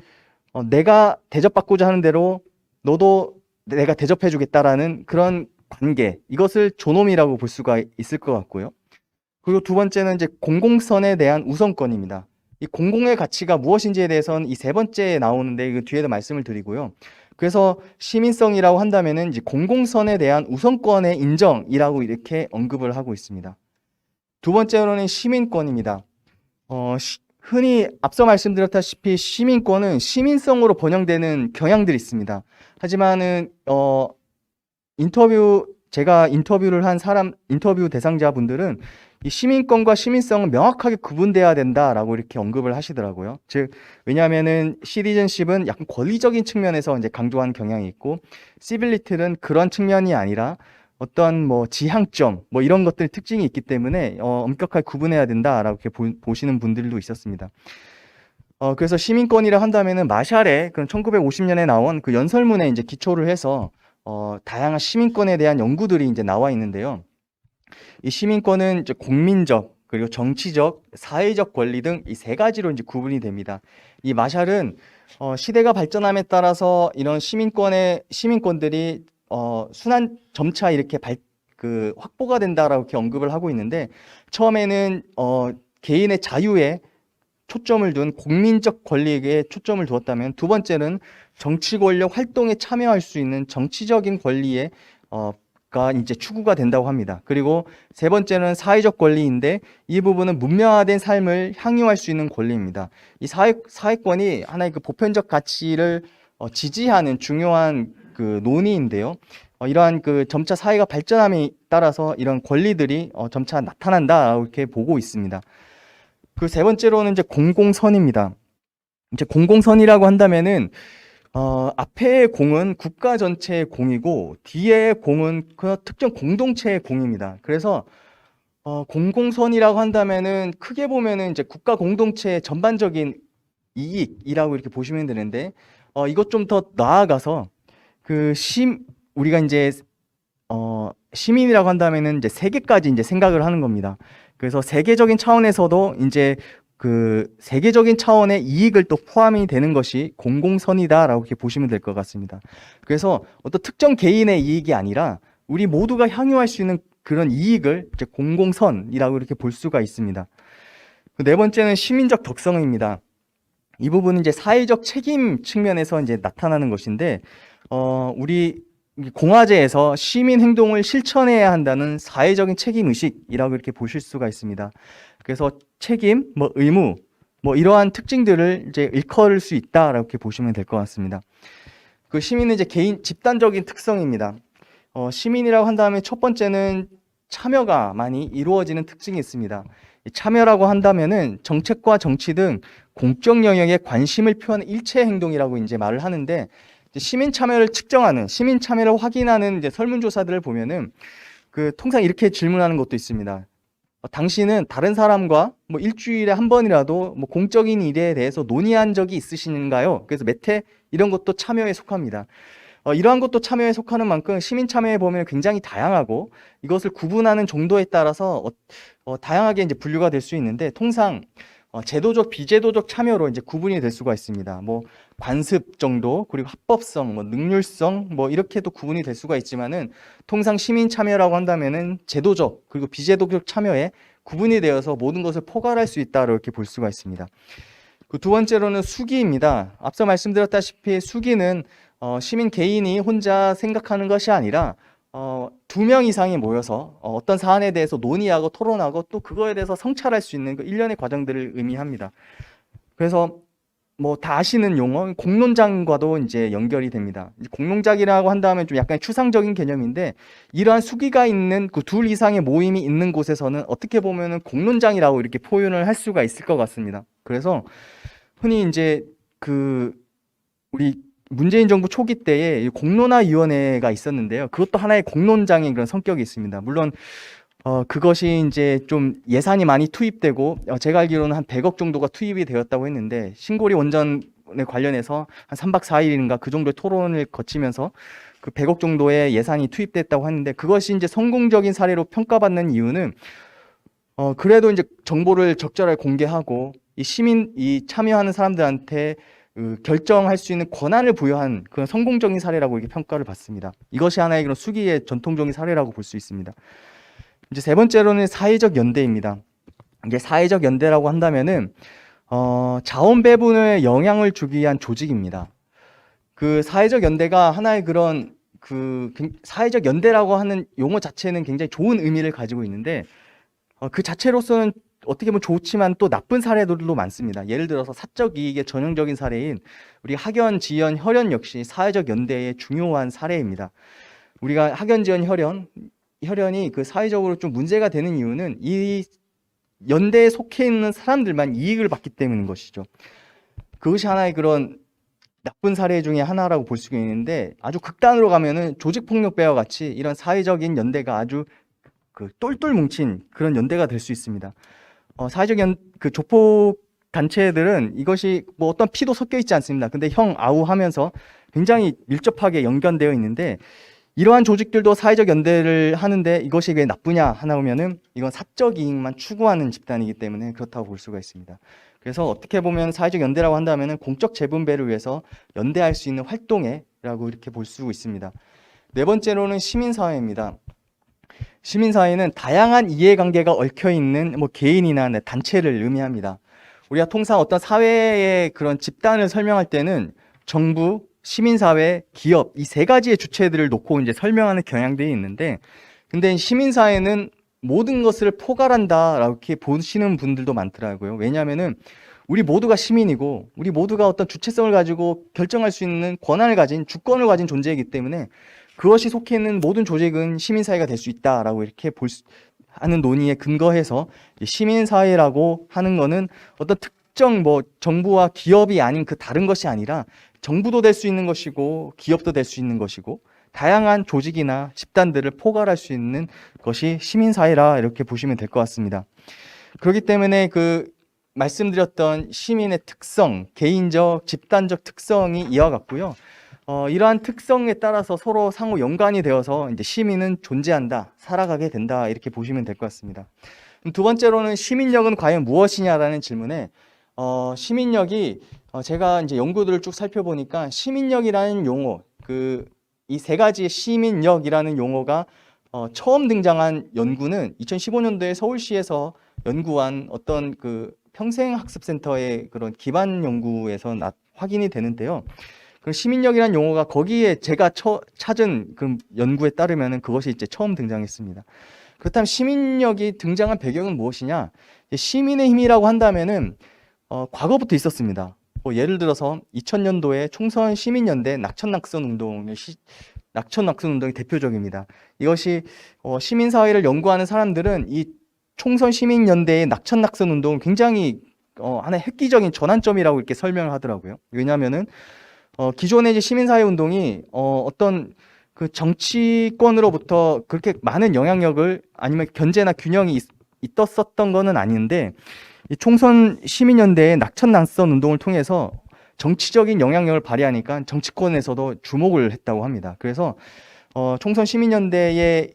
내가 대접받고자 하는 대로 너도 내가 대접해주겠다라는 그런 관계, 이것을 존엄이라고 볼 수가 있을 것 같고요. 그리고 두 번째는 이제 공공선에 대한 우선권입니다. 이 공공의 가치가 무엇인지에 대해서는 이 세 번째에 나오는데 그 뒤에도 말씀을 드리고요. 그래서 시민성이라고 한다면은 이제 공공선에 대한 우선권의 인정이라고 이렇게 언급을 하고 있습니다. 두 번째로는 시민권입니다. 흔히 앞서 말씀드렸다시피 시민권은 시민성으로 번영되는 경향들이 있습니다. 하지만은 제가 인터뷰를 한 인터뷰 대상자분들은 이 시민권과 시민성은 명확하게 구분돼야 된다라고 이렇게 언급을 하시더라고요. 즉, 왜냐하면은 시티즌십은 약간 권리적인 측면에서 이제 강조한 경향이 있고, 시빌리티는 그런 측면이 아니라 어떤 뭐 지향점, 뭐 이런 것들 특징이 있기 때문에 엄격하게 구분해야 된다라고 이렇게 보시는 분들도 있었습니다. 그래서 시민권이라 한다면은 마샬의 그 1950년에 나온 그 연설문에 이제 기초를 해서 다양한 시민권에 대한 연구들이 이제 나와 있는데요. 이 시민권은 이제 국민적, 그리고 정치적, 사회적 권리 등 이 세 가지로 이제 구분이 됩니다. 이 마샬은 시대가 발전함에 따라서 이런 시민권들이 점차 이렇게 확보가 된다라고 이렇게 언급을 하고 있는데, 처음에는 개인의 자유에 초점을 둔 국민적 권리에 초점을 두었다면, 두 번째는 정치 권력 활동에 참여할 수 있는 정치적인 권리에 가 이제 추구가 된다고 합니다. 그리고 세 번째는 사회적 권리인데, 이 부분은 문명화된 삶을 향유할 수 있는 권리입니다. 이 사회권이 하나의 그 보편적 가치를 지지하는 중요한 그 논의인데요. 이러한 그 점차 사회가 발전함에 따라서 이런 권리들이 점차 나타난다 이렇게 보고 있습니다. 그 세 번째로는 이제 공공선입니다. 이제 공공선이라고 한다면은 앞에의 공은 국가 전체의 공이고 뒤에의 공은 그 특정 공동체의 공입니다. 그래서 공공선이라고 한다면은 크게 보면은 이제 국가 공동체의 전반적인 이익이라고 이렇게 보시면 되는데, 이것 좀 더 나아가서 우리가 이제 시민이라고 한다면은 이제 세계까지 이제 생각을 하는 겁니다. 그래서 세계적인 차원에서도 이제 그 세계적인 차원의 이익을 또 포함이 되는 것이 공공선이다라고 이렇게 보시면 될 것 같습니다. 그래서 어떤 특정 개인의 이익이 아니라 우리 모두가 향유할 수 있는 그런 이익을 이제 공공선이라고 이렇게 볼 수가 있습니다. 네 번째는 시민적 덕성입니다. 이 부분은 이제 사회적 책임 측면에서 이제 나타나는 것인데, 우리 공화제에서 시민 행동을 실천해야 한다는 사회적인 책임 의식이라고 이렇게 보실 수가 있습니다. 그래서 책임, 의무, 이러한 특징들을 이제 일컬을 수 있다라고 이렇게 보시면 될 것 같습니다. 그 시민은 이제 개인 집단적인 특성입니다. 시민이라고 한 다음에 첫 번째는 참여가 많이 이루어지는 특징이 있습니다. 이 참여라고 한다면은 정책과 정치 등 공적 영역에 관심을 표하는 일체 행동이라고 이제 말을 하는데, 이제 시민 참여를 측정하는, 시민 참여를 확인하는 이제 설문조사들을 보면은 그 통상 이렇게 질문하는 것도 있습니다. 당신은 다른 사람과 뭐 일주일에 한 번이라도 뭐 공적인 일에 대해서 논의한 적이 있으신가요? 그래서 몇 회 이런 것도 참여에 속합니다. 이러한 것도 참여에 속하는 만큼 시민 참여에 보면 굉장히 다양하고, 이것을 구분하는 정도에 따라서 다양하게 이제 분류가 될 수 있는데, 통상 제도적, 비제도적 참여로 이제 구분이 될 수가 있습니다. 뭐 관습 정도, 그리고 합법성, 뭐 능률성, 뭐 이렇게도 구분이 될 수가 있지만은, 통상 시민 참여라고 한다면은 제도적 그리고 비제도적 참여에 구분이 되어서 모든 것을 포괄할 수 있다, 이렇게 볼 수가 있습니다. 그 두 번째로는 수기입니다. 앞서 말씀드렸다시피 수기는 시민 개인이 혼자 생각하는 것이 아니라 2명 이상이 모여서 어떤 사안에 대해서 논의하고 토론하고 또 그거에 대해서 성찰할 수 있는 그 일련의 과정들을 의미합니다. 그래서 뭐 다 아시는 용어 공론장과도 이제 연결이 됩니다. 공론장이라고 한다면 좀 약간 추상적인 개념인데, 이러한 수기가 있는 그 2 이상의 모임이 있는 곳에서는 어떻게 보면은 공론장이라고 이렇게 표현을 할 수가 있을 것 같습니다. 그래서 흔히 이제 그 우리 문재인 정부 초기 때에 이 공론화위원회가 있었는데요. 그것도 하나의 공론장인 그런 성격이 있습니다. 물론 그것이 이제 좀 예산이 많이 투입되고, 제가 알기로는 한 100억 정도가 투입이 되었다고 했는데, 신고리 원전에 관련해서 한 3박 4일인가 그 정도의 토론을 거치면서 그 100억 정도의 예산이 투입됐다고 했는데, 그것이 이제 성공적인 사례로 평가받는 이유는 그래도 이제 정보를 적절하게 공개하고 이 참여하는 사람들한테 결정할 수 있는 권한을 부여한 그런 성공적인 사례라고 이렇게 평가를 받습니다. 이것이 하나의 그런 수기의 전통적인 사례라고 볼 수 있습니다. 이제 세 번째로는 사회적 연대입니다. 이게 사회적 연대라고 한다면은 자원 배분에 영향을 주기 위한 조직입니다. 그 사회적 연대가 하나의 그런 사회적 연대라고 하는 용어 자체는 굉장히 좋은 의미를 가지고 있는데, 그 자체로서는 어떻게 보면 좋지만 또 나쁜 사례들도 많습니다. 예를 들어서 사적 이익의 전형적인 사례인 우리 학연, 지연, 혈연 역시 사회적 연대의 중요한 사례입니다. 우리가 학연, 지연, 혈연이 그 사회적으로 좀 문제가 되는 이유는 이 연대에 속해 있는 사람들만 이익을 받기 때문인 것이죠. 그것이 하나의 그런 나쁜 사례 중에 하나라고 볼 수가 있는데, 아주 극단으로 가면은 조직폭력배와 같이 이런 사회적인 연대가 아주 똘똘 뭉친 그런 연대가 될 수 있습니다. 사회적 조폭 단체들은 이것이 뭐 어떤 피도 섞여 있지 않습니다. 근데 형 아우 하면서 굉장히 밀접하게 연관되어 있는데, 이러한 조직들도 사회적 연대를 하는데 이것이 왜 나쁘냐 하면은 이건 사적 이익만 추구하는 집단이기 때문에 그렇다고 볼 수가 있습니다. 그래서 어떻게 보면 사회적 연대라고 한다면은 공적 재분배를 위해서 연대할 수 있는 활동회라고 이렇게 볼 수 있습니다. 네 번째로는 시민사회입니다. 시민사회는 다양한 이해관계가 얽혀있는 뭐 개인이나 단체를 의미합니다. 우리가 통상 어떤 사회의 그런 집단을 설명할 때는 정부, 시민사회, 기업 이 세 가지의 주체들을 놓고 이제 설명하는 경향들이 있는데, 근데 시민사회는 모든 것을 포괄한다라고 이렇게 보시는 분들도 많더라고요. 왜냐하면은 우리 모두가 시민이고 우리 모두가 어떤 주체성을 가지고 결정할 수 있는 권한을 가진 주권을 가진 존재이기 때문에 그것이 속해 있는 모든 조직은 시민사회가 될 수 있다라고 이렇게 하는 논의에 근거해서 시민사회라고 하는 거는 어떤 특정 뭐 정부와 기업이 아닌 그 다른 것이 아니라 정부도 될 수 있는 것이고 기업도 될 수 있는 것이고 다양한 조직이나 집단들을 포괄할 수 있는 것이 시민사회라 이렇게 보시면 될 것 같습니다. 그렇기 때문에 말씀드렸던 시민의 특성, 개인적, 집단적 특성이 이와 같고요. 이러한 특성에 따라서 서로 상호 연관이 되어서 이제 시민은 존재한다, 살아가게 된다 이렇게 보시면 될 것 같습니다. 두 번째로는 시민력은 과연 무엇이냐라는 질문에 시민력이 제가 이제 연구들을 쭉 살펴보니까 시민력이라는 용어, 이 세 가지의 시민력이라는 용어가 처음 등장한 연구는 2015년도에 서울시에서 연구한 어떤 평생학습센터의 그런 기반 연구에서 확인이 되는데요. 그 시민력이라는 용어가 거기에 제가 찾은 그 연구에 따르면 그것이 이제 처음 등장했습니다. 그렇다면 시민력이 등장한 배경은 무엇이냐? 시민의 힘이라고 한다면은 과거부터 있었습니다. 뭐 예를 들어서 2000년도에 총선 시민연대 낙천낙선 운동이 대표적입니다. 이것이 시민사회를 연구하는 사람들은 이 총선 시민연대의 낙천낙선 운동은 굉장히 하나의 획기적인 전환점이라고 이렇게 설명을 하더라고요. 왜냐하면은 기존의 이제 시민사회 운동이 어떤 그 정치권으로부터 그렇게 많은 영향력을 아니면 견제나 균형이 있었던 거는 아닌데 이 총선 시민연대의 낙천낙선 운동을 통해서 정치적인 영향력을 발휘하니까 정치권에서도 주목을 했다고 합니다. 그래서 총선 시민연대의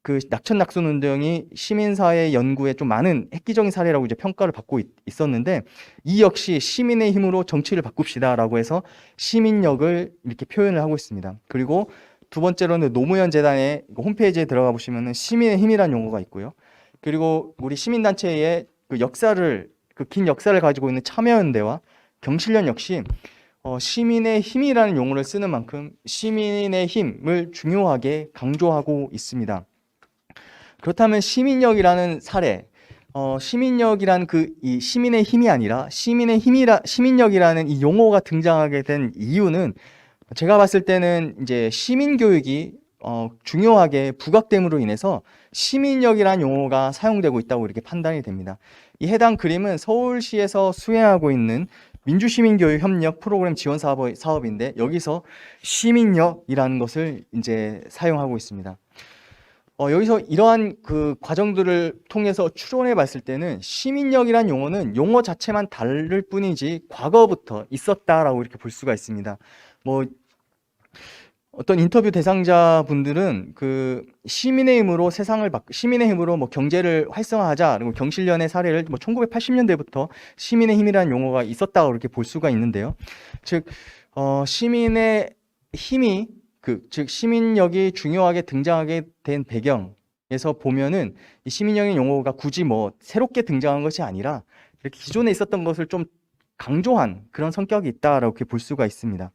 그 낙천낙선 운동이 시민사회 연구에 좀 많은 획기적인 사례라고 이제 평가를 받고 있었는데 이 역시 시민의 힘으로 정치를 바꿉시다라고 해서 시민력을 이렇게 표현을 하고 있습니다. 그리고 두 번째로는 노무현 재단의 홈페이지에 들어가 보시면은 시민의 힘이라는 용어가 있고요. 그리고 우리 시민단체의 그 역사를 그 긴 역사를 가지고 있는 참여연대와 경실련 역시 시민의 힘이라는 용어를 쓰는 만큼 시민의 힘을 중요하게 강조하고 있습니다. 그렇다면 시민력이라는 사례, 시민력이란 이 시민의 힘이 아니라 시민력이라는 이 용어가 등장하게 된 이유는 제가 봤을 때는 이제 시민교육이 중요하게 부각됨으로 인해서 시민력이라는 용어가 사용되고 있다고 이렇게 판단이 됩니다. 이 해당 그림은 서울시에서 수행하고 있는 민주시민교육협력 프로그램 지원 사업인데 여기서 시민력이라는 것을 이제 사용하고 있습니다. 여기서 이러한 그 과정들을 통해서 추론해 봤을 때는 시민력이란 용어는 용어 자체만 다를 뿐이지 과거부터 있었다라고 이렇게 볼 수가 있습니다. 뭐 어떤 인터뷰 대상자분들은 그 시민의 힘으로 시민의 힘으로 뭐 경제를 활성화하자 그리고 경실련의 사례를 뭐 1980년대부터 시민의 힘이라는 용어가 있었다고 이렇게 볼 수가 있는데요. 즉 시민의 힘이 즉 시민력이 중요하게 등장하게 된 배경에서 보면은 이 시민력의 용어가 굳이 뭐 새롭게 등장한 것이 아니라 이렇게 기존에 있었던 것을 좀 강조한 그런 성격이 있다라고 이렇게 볼 수가 있습니다.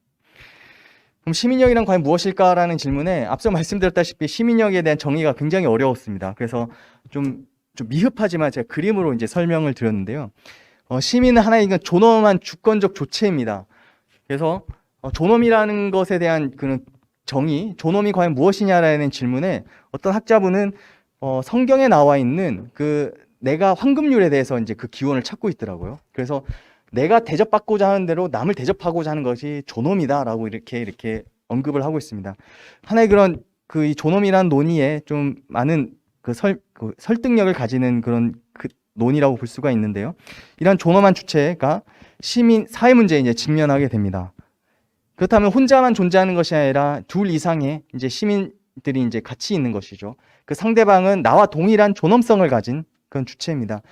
그럼 시민력이란 과연 무엇일까라는 질문에 앞서 말씀드렸다시피 시민력에 대한 정의가 굉장히 어려웠습니다. 그래서 좀 미흡하지만 제가 그림으로 이제 설명을 드렸는데요. 시민은 하나의 존엄한 주권적 조체입니다. 그래서 존엄이라는 것에 대한 그런 정의, 존엄이 과연 무엇이냐라는 질문에 어떤 학자분은 성경에 나와 있는 그 내가 황금률에 대해서 이제 그 기원을 찾고 있더라고요. 그래서 내가 대접받고자 하는 대로 남을 대접하고자 하는 것이 존엄이다라고 이렇게 언급을 하고 있습니다. 하나의 그런 이 존엄이라는 논의에 좀 많은 설득력을 가지는 그런 그 논의라고 볼 수가 있는데요. 이런 존엄한 주체가 사회 문제에 이제 직면하게 됩니다. 그렇다면 혼자만 존재하는 것이 아니라 둘 이상의 이제 시민들이 이제 같이 있는 것이죠. 그 상대방은 나와 동일한 존엄성을 가진 그런 주체입니다.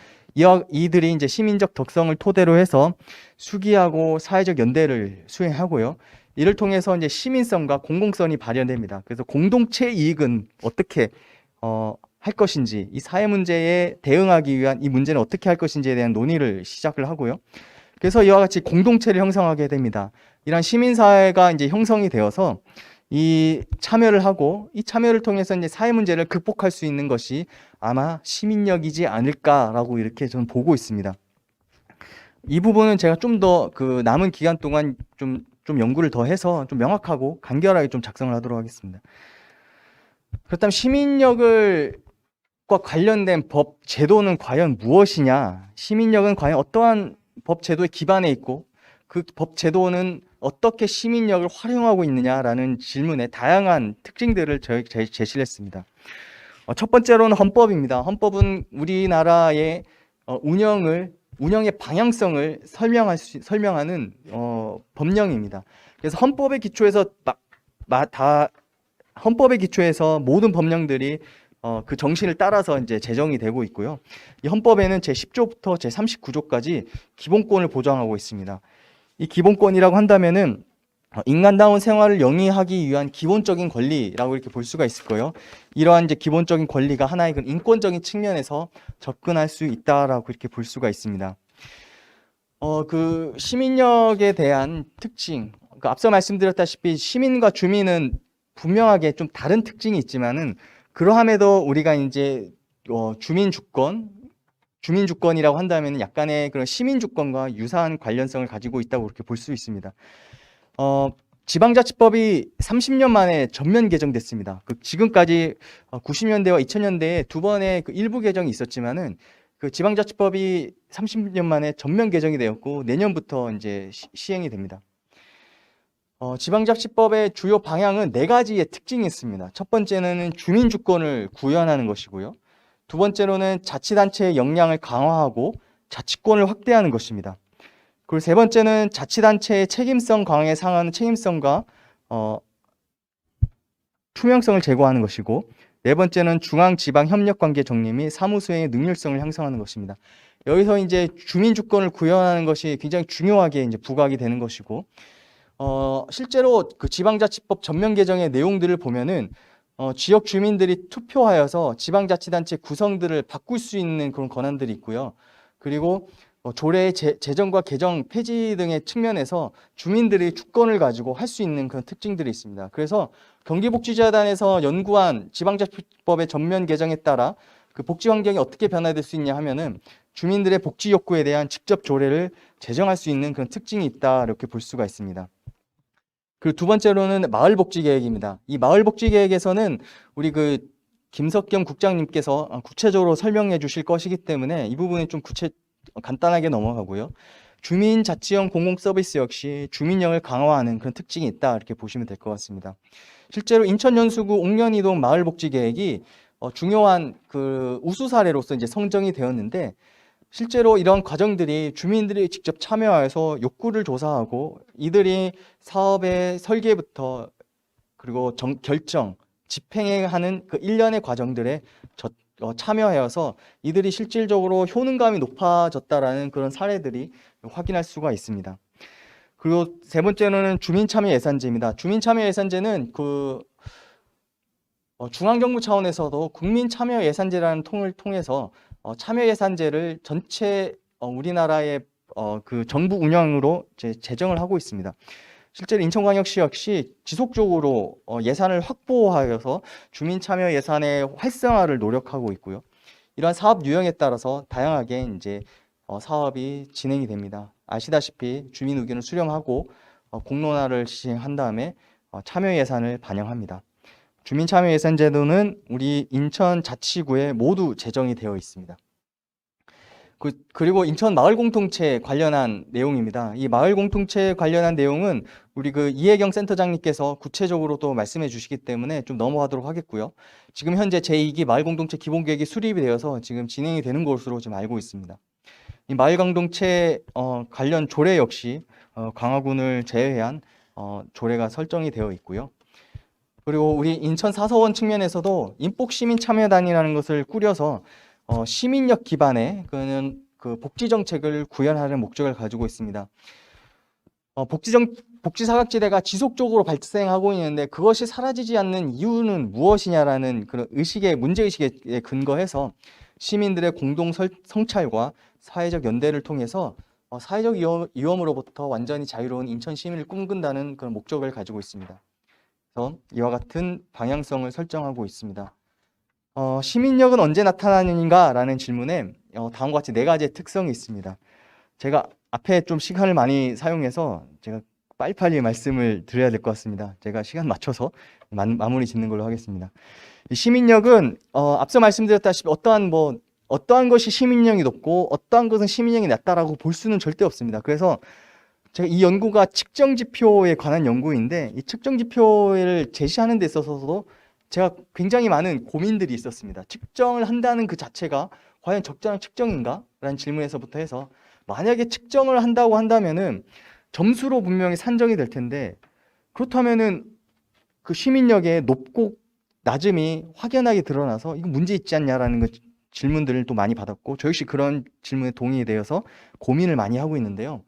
이들이 이제 시민적 덕성을 토대로 해서 수기하고 사회적 연대를 수행하고요. 이를 통해서 이제 시민성과 공공성이 발현됩니다. 그래서 공동체 이익은 어떻게 할 것인지, 이 사회 문제에 대응하기 위한 이 문제는 어떻게 할 것인지에 대한 논의를 시작을 하고요. 그래서 이와 같이 공동체를 형성하게 됩니다. 이런 시민사회가 이제 형성이 되어서 이 참여를 하고 이 참여를 통해서 이제 사회 문제를 극복할 수 있는 것이 아마 시민력이지 않을까라고 이렇게 저는 보고 있습니다. 이 부분은 제가 좀 더 그 남은 기간 동안 좀 연구를 더 해서 좀 명확하고 간결하게 좀 작성을 하도록 하겠습니다. 그렇다면 시민력과 관련된 법 제도는 과연 무엇이냐? 시민력은 과연 어떠한 법 제도에 기반해 있고 그 법 제도는 어떻게 시민력을 활용하고 있느냐라는 질문에 다양한 특징들을 제시를 했습니다. 첫 번째로는 헌법입니다. 헌법은 우리나라의 운영의 방향성을 설명하는 법령입니다. 그래서 헌법의 기초에서 모든 법령들이 그 정신을 따라서 이제 제정이 되고 있고요. 이 헌법에는 제10조부터 제39조까지 기본권을 보장하고 있습니다. 이 기본권이라고 한다면은 인간다운 생활을 영위하기 위한 기본적인 권리라고 이렇게 볼 수가 있을 거예요. 이러한 이제 기본적인 권리가 하나의 그 인권적인 측면에서 접근할 수 있다라고 이렇게 볼 수가 있습니다. 그 시민력에 대한 특징, 앞서 말씀드렸다시피 시민과 주민은 분명하게 좀 다른 특징이 있지만은 그러함에도 우리가 이제 주민 주권, 주민주권이라고 한다면 약간의 그런 시민주권과 유사한 관련성을 가지고 있다고 그렇게 볼 수 있습니다. 지방자치법이 30년 만에 전면 개정됐습니다. 지금까지 90년대와 2000년대에 두 번의 그 일부 개정이 있었지만은 그 지방자치법이 30년 만에 전면 개정이 되었고 내년부터 이제 시행이 됩니다. 지방자치법의 주요 방향은 네 가지의 특징이 있습니다. 첫 번째는 주민주권을 구현하는 것이고요. 두 번째로는 자치단체의 역량을 강화하고 자치권을 확대하는 것입니다. 그리고 세 번째는 자치단체의 책임성 강화에 상하는 책임성과 투명성을 제고하는 것이고, 네 번째는 중앙지방협력관계 정리 및 사무수행의 능률성을 향상하는 것입니다. 여기서 이제 주민주권을 구현하는 것이 굉장히 중요하게 이제 부각이 되는 것이고, 실제로 그 지방자치법 전면 개정의 내용들을 보면은 지역 주민들이 투표하여서 지방자치단체 구성들을 바꿀 수 있는 그런 권한들이 있고요. 그리고 조례의 제정과 개정, 폐지 등의 측면에서 주민들이 주권을 가지고 할 수 있는 그런 특징들이 있습니다. 그래서 경기복지재단에서 연구한 지방자치법의 전면 개정에 따라 그 복지 환경이 어떻게 변화될 수 있냐 하면은 주민들의 복지 욕구에 대한 직접 조례를 제정할 수 있는 그런 특징이 있다, 이렇게 볼 수가 있습니다. 그리고 두 번째로는 마을복지계획입니다. 이 마을복지계획에서는 우리 그 김석겸 국장님께서 구체적으로 설명해 주실 것이기 때문에 이 부분은 좀 간단하게 넘어가고요. 주민자치형 공공서비스 역시 주민력을 강화하는 그런 특징이 있다, 이렇게 보시면 될 것 같습니다. 실제로 인천연수구 옥년이동 마을복지계획이 중요한 그 우수 사례로서 이제 선정이 되었는데, 실제로 이런 과정들이 주민들이 직접 참여해서 욕구를 조사하고 이들이 사업의 설계부터 그리고 결정, 집행에 하는 그 일련의 과정들에 참여하여서 이들이 실질적으로 효능감이 높아졌다라는 그런 사례들이 확인할 수가 있습니다. 그리고 세 번째로는 주민참여예산제입니다. 주민참여예산제는 그 중앙정부 차원에서도 국민참여예산제라는 통을 통해서 참여예산제를 전체 우리나라의 그 정부 운영으로 제정을 하고 있습니다. 실제로 인천광역시 역시 지속적으로 예산을 확보하여서 주민참여 예산의 활성화를 노력하고 있고요. 이러한 사업 유형에 따라서 다양하게 이제 사업이 진행이 됩니다. 아시다시피 주민 의견을 수렴하고 공론화를 시행한 다음에 참여 예산을 반영합니다. 주민참여예산제도는 우리 인천자치구에 모두 제정이 되어 있습니다. 그리고 인천 마을공동체 관련한 내용입니다. 이 마을공동체 관련한 내용은 우리 그 이혜경 센터장님께서 구체적으로 또 말씀해 주시기 때문에 좀 넘어가도록 하겠고요. 지금 현재 제2기 마을공동체 기본계획이 수립이 되어서 지금 진행이 되는 것으로 지금 알고 있습니다. 이 마을공동체 관련 조례 역시 광화군을 제외한 조례가 설정이 되어 있고요. 그리고 우리 인천 사서원 측면에서도 인복시민참여단이라는 것을 꾸려서 시민력 기반의 그 복지 정책을 구현하는 목적을 가지고 있습니다. 복지 사각지대가 지속적으로 발생하고 있는데 그것이 사라지지 않는 이유는 무엇이냐라는 그런 문제의식에 근거해서 시민들의 공동 성찰과 사회적 연대를 통해서 사회적 위험으로부터 완전히 자유로운 인천 시민을 꿈꾼다는 그런 목적을 가지고 있습니다. 그래서 이와 같은 방향성을 설정하고 있습니다. 시민력은 언제 나타나는가라는 질문에 다음과 같이 네 가지의 특성이 있습니다. 제가 앞에 좀 시간을 많이 사용해서 제가 빨리빨리 말씀을 드려야 될 것 같습니다. 제가 시간 맞춰서 마무리 짓는 걸로 하겠습니다. 시민력은 앞서 말씀드렸다시피 어떠한 것이 시민력이 높고 어떠한 것은 시민력이 낮다라고 볼 수는 절대 없습니다. 그래서 제가 이 연구가 측정 지표에 관한 연구인데 이 측정 지표를 제시하는 데 있어서도 제가 굉장히 많은 고민들이 있었습니다. 측정을 한다는 그 자체가 과연 적절한 측정인가? 라는 질문에서부터 해서 만약에 측정을 한다고 한다면은 점수로 분명히 산정이 될 텐데 그렇다면은 그 시민력의 높고 낮음이 확연하게 드러나서 이거 문제 있지 않냐라는 질문들을 또 많이 받았고 저 역시 그런 질문에 동의되어서 고민을 많이 하고 있는데요.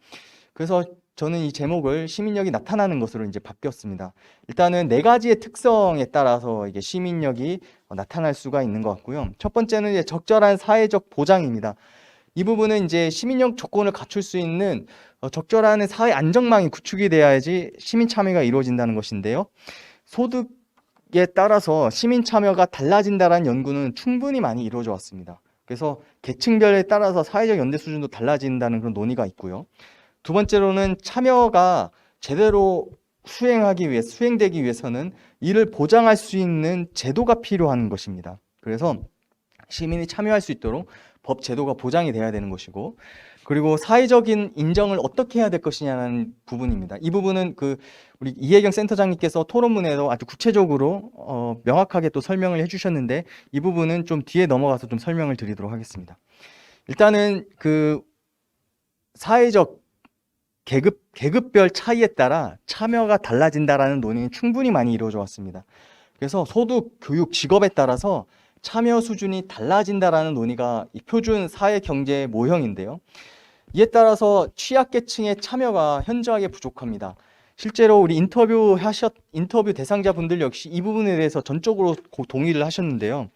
그래서 저는 이 제목을 시민력이 나타나는 것으로 이제 바뀌었습니다. 일단은 네 가지의 특성에 따라서 이게 시민력이 나타날 수가 있는 것 같고요. 첫 번째는 이제 적절한 사회적 보장입니다. 이 부분은 이제 시민력 조건을 갖출 수 있는 적절한 사회 안정망이 구축이 돼야지 시민 참여가 이루어진다는 것인데요. 소득에 따라서 시민 참여가 달라진다는 연구는 충분히 많이 이루어져 왔습니다. 그래서 계층별에 따라서 사회적 연대 수준도 달라진다는 그런 논의가 있고요. 두 번째로는 참여가 제대로 수행되기 위해서는 이를 보장할 수 있는 제도가 필요한 것입니다. 그래서 시민이 참여할 수 있도록 법 제도가 보장이 돼야 되는 것이고, 그리고 사회적인 인정을 어떻게 해야 될 것이냐는 부분입니다. 이 부분은 우리 이혜경 센터장님께서 토론문에도 아주 구체적으로 명확하게 또 설명을 해주셨는데, 이 부분은 좀 뒤에 넘어가서 좀 설명을 드리도록 하겠습니다. 일단은 사회적 계급별 차이에 따라 참여가 달라진다라는 논의는 충분히 많이 이루어져 왔습니다. 그래서 소득, 교육, 직업에 따라서 참여 수준이 달라진다라는 논의가 이 표준 사회 경제 모형인데요. 이에 따라서 취약계층의 참여가 현저하게 부족합니다. 실제로 우리 인터뷰 대상자분들 역시 이 부분에 대해서 전적으로 동의를 하셨는데요.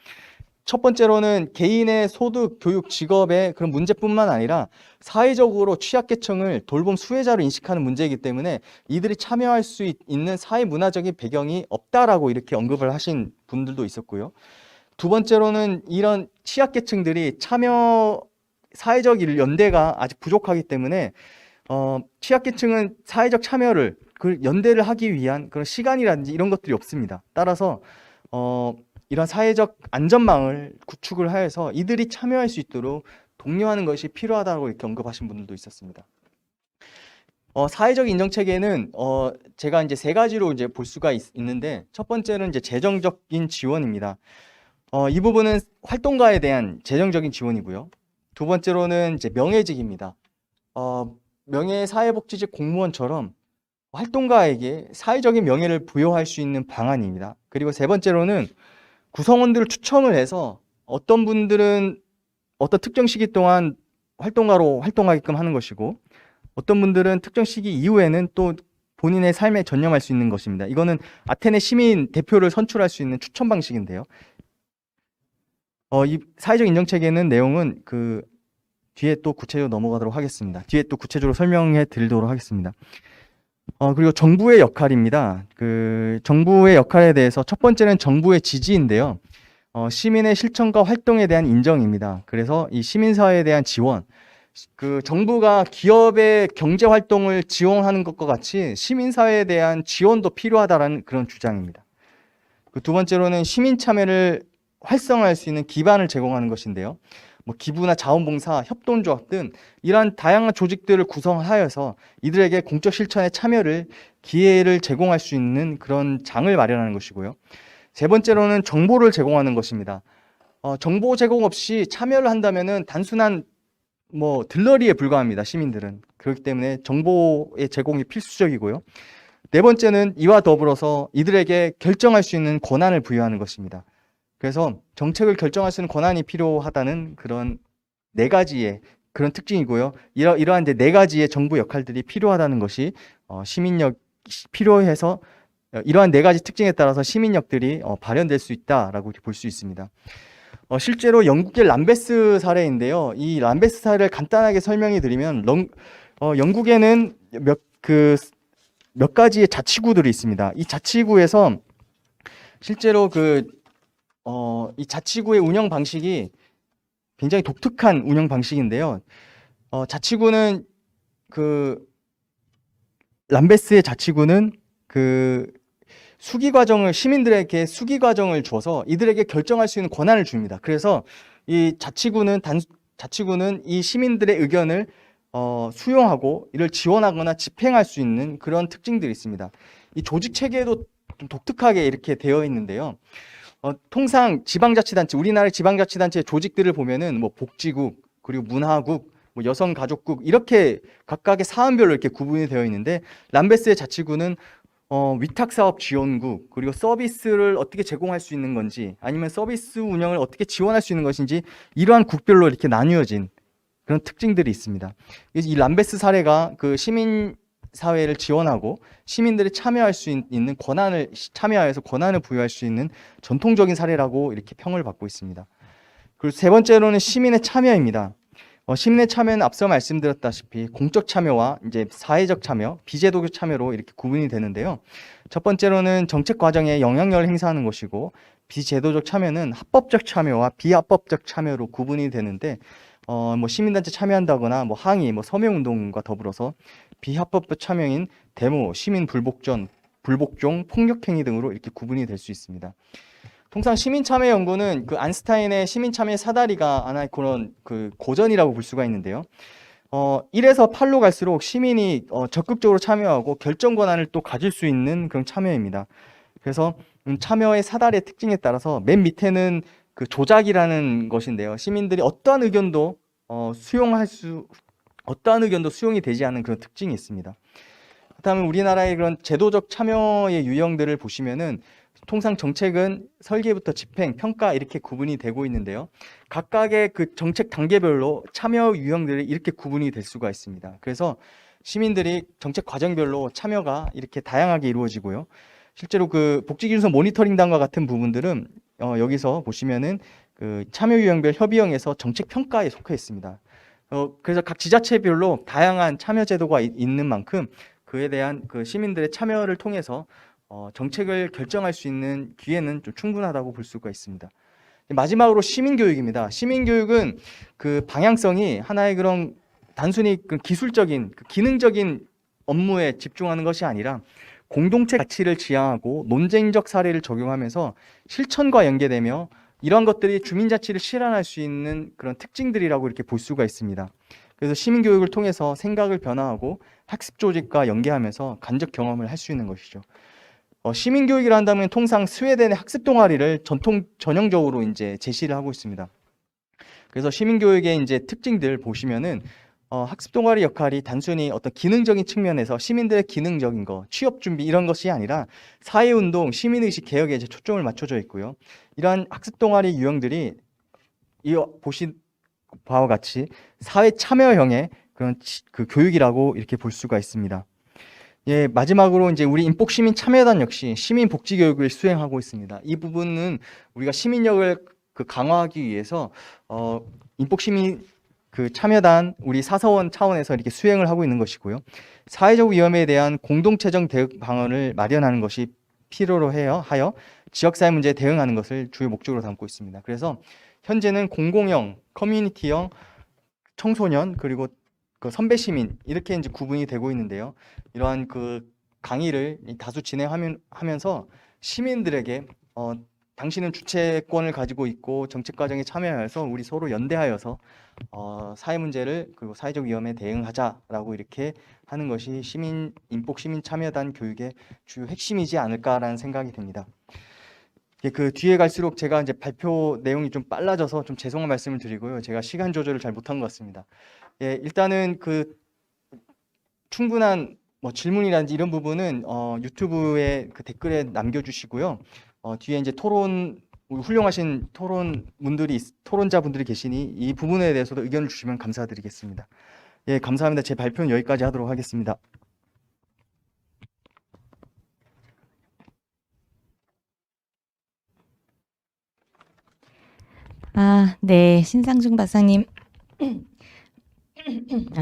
첫 번째로는 개인의 소득, 교육, 직업의 그런 문제뿐만 아니라 사회적으로 취약계층을 돌봄 수혜자로 인식하는 문제이기 때문에 이들이 참여할 수 있는 사회 문화적인 배경이 없다라고 이렇게 언급을 하신 분들도 있었고요. 두 번째로는 이런 취약계층들이 사회적 연대가 아직 부족하기 때문에 취약계층은 사회적 참여를 연대를 하기 위한 그런 시간이라든지 이런 것들이 없습니다. 따라서 이런 사회적 안전망을 구축을 하여서 이들이 참여할 수 있도록 독려하는 것이 필요하다고 이렇게 언급하신 분들도 있었습니다. 사회적 인정 체계는 제가 이제 세 가지로 이제 볼 수가 있는데, 첫 번째는 이제 재정적인 지원입니다. 이 부분은 활동가에 대한 재정적인 지원이고요. 두 번째로는 이제 명예직입니다. 명예사회복지직 공무원처럼 활동가에게 사회적인 명예를 부여할 수 있는 방안입니다. 그리고 세 번째로는 구성원들을 추첨을 해서 어떤 분들은 어떤 특정 시기 동안 활동가로 활동하게끔 하는 것이고, 어떤 분들은 특정 시기 이후에는 또 본인의 삶에 전념할 수 있는 것입니다. 이거는 아테네 시민 대표를 선출할 수 있는 추천 방식인데요. 이 사회적 인정 체계는 내용은 뒤에 또 구체적으로 넘어가도록 하겠습니다. 뒤에 또 구체적으로 설명해 드리도록 하겠습니다. 그리고 정부의 역할입니다. 정부의 역할에 대해서 첫 번째는 정부의 지지인데요. 시민의 실천과 활동에 대한 인정입니다. 그래서 이 시민사회에 대한 지원, 정부가 기업의 경제 활동을 지원하는 것과 같이 시민사회에 대한 지원도 필요하다라는 그런 주장입니다. 두 번째로는 시민 참여를 활성화할 수 있는 기반을 제공하는 것인데요. 기부나 자원봉사, 협동조합 등 이러한 다양한 조직들을 구성하여서 이들에게 공적 실천에 참여를 기회를 제공할 수 있는 그런 장을 마련하는 것이고요. 세 번째로는 정보를 제공하는 것입니다. 정보 제공 없이 참여를 한다면은 단순한 들러리에 불과합니다. 시민들은. 그렇기 때문에 정보의 제공이 필수적이고요. 네 번째는 이와 더불어서 이들에게 결정할 수 있는 권한을 부여하는 것입니다. 그래서 정책을 결정할 수 있는 권한이 필요하다는 그런 네 가지의 그런 특징이고요. 이러한 이제 네 가지의 정부 역할들이 필요하다는 것이 시민력 필요해서 이러한 네 가지 특징에 따라서 시민력들이 발현될 수 있다라고 볼 수 있습니다. 실제로 영국의 람베스 사례인데요. 이 람베스 사례를 간단하게 설명해 드리면 영국에는 몇 가지의 자치구들이 있습니다. 이 자치구에서 실제로 이 자치구의 운영 방식이 굉장히 독특한 운영 방식인데요. 자치구는 람베스의 자치구는 시민들에게 수기 과정을 줘서 이들에게 결정할 수 있는 권한을 줍니다. 그래서 이 자치구는 이 시민들의 의견을 수용하고 이를 지원하거나 집행할 수 있는 그런 특징들이 있습니다. 이 조직 체계도 좀 독특하게 이렇게 되어 있는데요. 통상 지방자치단체, 우리나라의 지방자치단체의 조직들을 보면은 복지국, 그리고 문화국, 여성가족국 이렇게 각각의 사안별로 이렇게 구분이 되어 있는데, 람베스의 자치구는 위탁사업 지원국, 그리고 서비스를 어떻게 제공할 수 있는 건지, 아니면 서비스 운영을 어떻게 지원할 수 있는 것인지 이러한 국별로 이렇게 나뉘어진 그런 특징들이 있습니다. 이 람베스 사례가 시민 사회를 지원하고 시민들이 참여할 수 있는 참여하여서 권한을 부여할 수 있는 전통적인 사례라고 이렇게 평을 받고 있습니다. 그리고 세 번째로는 시민의 참여입니다. 시민의 참여는 앞서 말씀드렸다시피 공적 참여와 이제 사회적 참여, 비제도적 참여로 이렇게 구분이 되는데요. 첫 번째로는 정책 과정에 영향력을 행사하는 것이고, 비제도적 참여는 합법적 참여와 비합법적 참여로 구분이 되는데 뭐 시민단체 참여한다거나 뭐 항의, 뭐 서명운동과 더불어서 비합법적 참여인 데모, 시민 불복종, 폭력행위 등으로 이렇게 구분이 될 수 있습니다. 통상 시민참여 연구는 그 안스타인의 시민참여 사다리가 하나의 그런 그 고전이라고 볼 수가 있는데요. 1에서 8로 갈수록 시민이 적극적으로 참여하고 결정 권한을 또 가질 수 있는 그런 참여입니다. 그래서 참여의 사다리의 특징에 따라서 맨 밑에는 그 조작이라는 것인데요. 시민들이 어떠한 의견도 수용이 되지 않는 그런 특징이 있습니다. 그다음에 우리나라의 그런 제도적 참여의 유형들을 보시면은 통상 정책은 설계부터 집행, 평가 이렇게 구분이 되고 있는데요. 각각의 그 정책 단계별로 참여 유형들이 이렇게 구분이 될 수가 있습니다. 그래서 시민들이 정책 과정별로 참여가 이렇게 다양하게 이루어지고요. 실제로 그 복지기준서 모니터링단과 같은 부분들은 여기서 보시면은 그 참여 유형별 협의형에서 정책 평가에 속해 있습니다. 그래서 각 지자체별로 다양한 참여 제도가 있는 만큼 그에 대한 그 시민들의 참여를 통해서 정책을 결정할 수 있는 기회는 좀 충분하다고 볼 수가 있습니다. 마지막으로 시민교육입니다. 시민교육은 그 방향성이 하나의 그런 단순히 그 기술적인, 그 기능적인 업무에 집중하는 것이 아니라 공동체 가치를 지향하고 논쟁적 사례를 적용하면서 실천과 연계되며 이러한 것들이 주민자치를 실현할 수 있는 그런 특징들이라고 이렇게 볼 수가 있습니다. 그래서 시민교육을 통해서 생각을 변화하고 학습 조직과 연계하면서 간접 경험을 할 수 있는 것이죠. 시민교육이라 한다면 통상 스웨덴의 학습 동아리를 전형적으로 이제 제시를 하고 있습니다. 그래서 시민교육의 이제 특징들 보시면은 학습 동아리 역할이 단순히 어떤 기능적인 측면에서 시민들의 기능적인 거, 취업 준비 이런 것이 아니라 사회운동, 시민의식 개혁에 이제 초점을 맞춰져 있고요. 이러한 학습 동아리 유형들이 보신 바와 같이 사회 참여형의 그런 그 교육이라고 이렇게 볼 수가 있습니다. 예, 마지막으로 이제 우리 인복시민 참여단 역시 시민 복지 교육을 수행하고 있습니다. 이 부분은 우리가 시민력을 그 강화하기 위해서 인복시민 그 참여단 우리 사서원 차원에서 이렇게 수행을 하고 있는 것이고요. 사회적 위험에 대한 공동체적 대응 방안을 마련하는 것이 필요로 하여 지역사회 문제에 대응하는 것을 주요 목적으로 담고 있습니다. 그래서 현재는 공공형, 커뮤니티형, 청소년 그리고 그 선배 시민 이렇게 이제 구분이 되고 있는데요. 이러한 그 강의를 다수 진행하면서 시민들에게 당신은 주체권을 가지고 있고 정책 과정에 참여해서 우리 서로 연대하여서 사회 문제를 그리고 사회적 위험에 대응하자라고 이렇게 하는 것이 인복 시민 참여단 교육의 주요 핵심이지 않을까라는 생각이 듭니다. 그 뒤에 갈수록 제가 이제 발표 내용이 좀 빨라져서 좀 죄송한 말씀을 드리고요. 제가 시간 조절을 잘 못한 것 같습니다. 예, 일단은 그 충분한 뭐 질문이라든지 이런 부분은 유튜브에 그 댓글에 남겨주시고요. 뒤에 이제 훌륭하신 토론자분들이 계시니 이 부분에 대해서도 의견을 주시면 감사드리겠습니다. 예, 감사합니다. 제 발표는 여기까지 하도록 하겠습니다. 네, 신상중 박사님.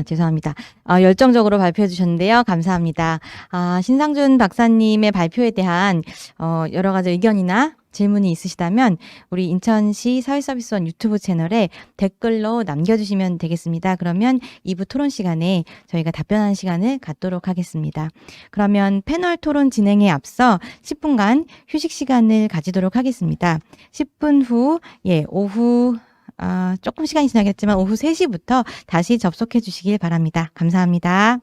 죄송합니다. 열정적으로 발표해 주셨는데요. 감사합니다. 신상준 박사님의 발표에 대한 여러 가지 의견이나 질문이 있으시다면 우리 인천시 사회서비스원 유튜브 채널에 댓글로 남겨주시면 되겠습니다. 그러면 2부 토론 시간에 저희가 답변하는 시간을 갖도록 하겠습니다. 그러면 패널 토론 진행에 앞서 10분간 휴식 시간을 가지도록 하겠습니다. 10분 후, 오후 조금 시간이 지나겠지만 오후 3시부터 다시 접속해 주시길 바랍니다. 감사합니다.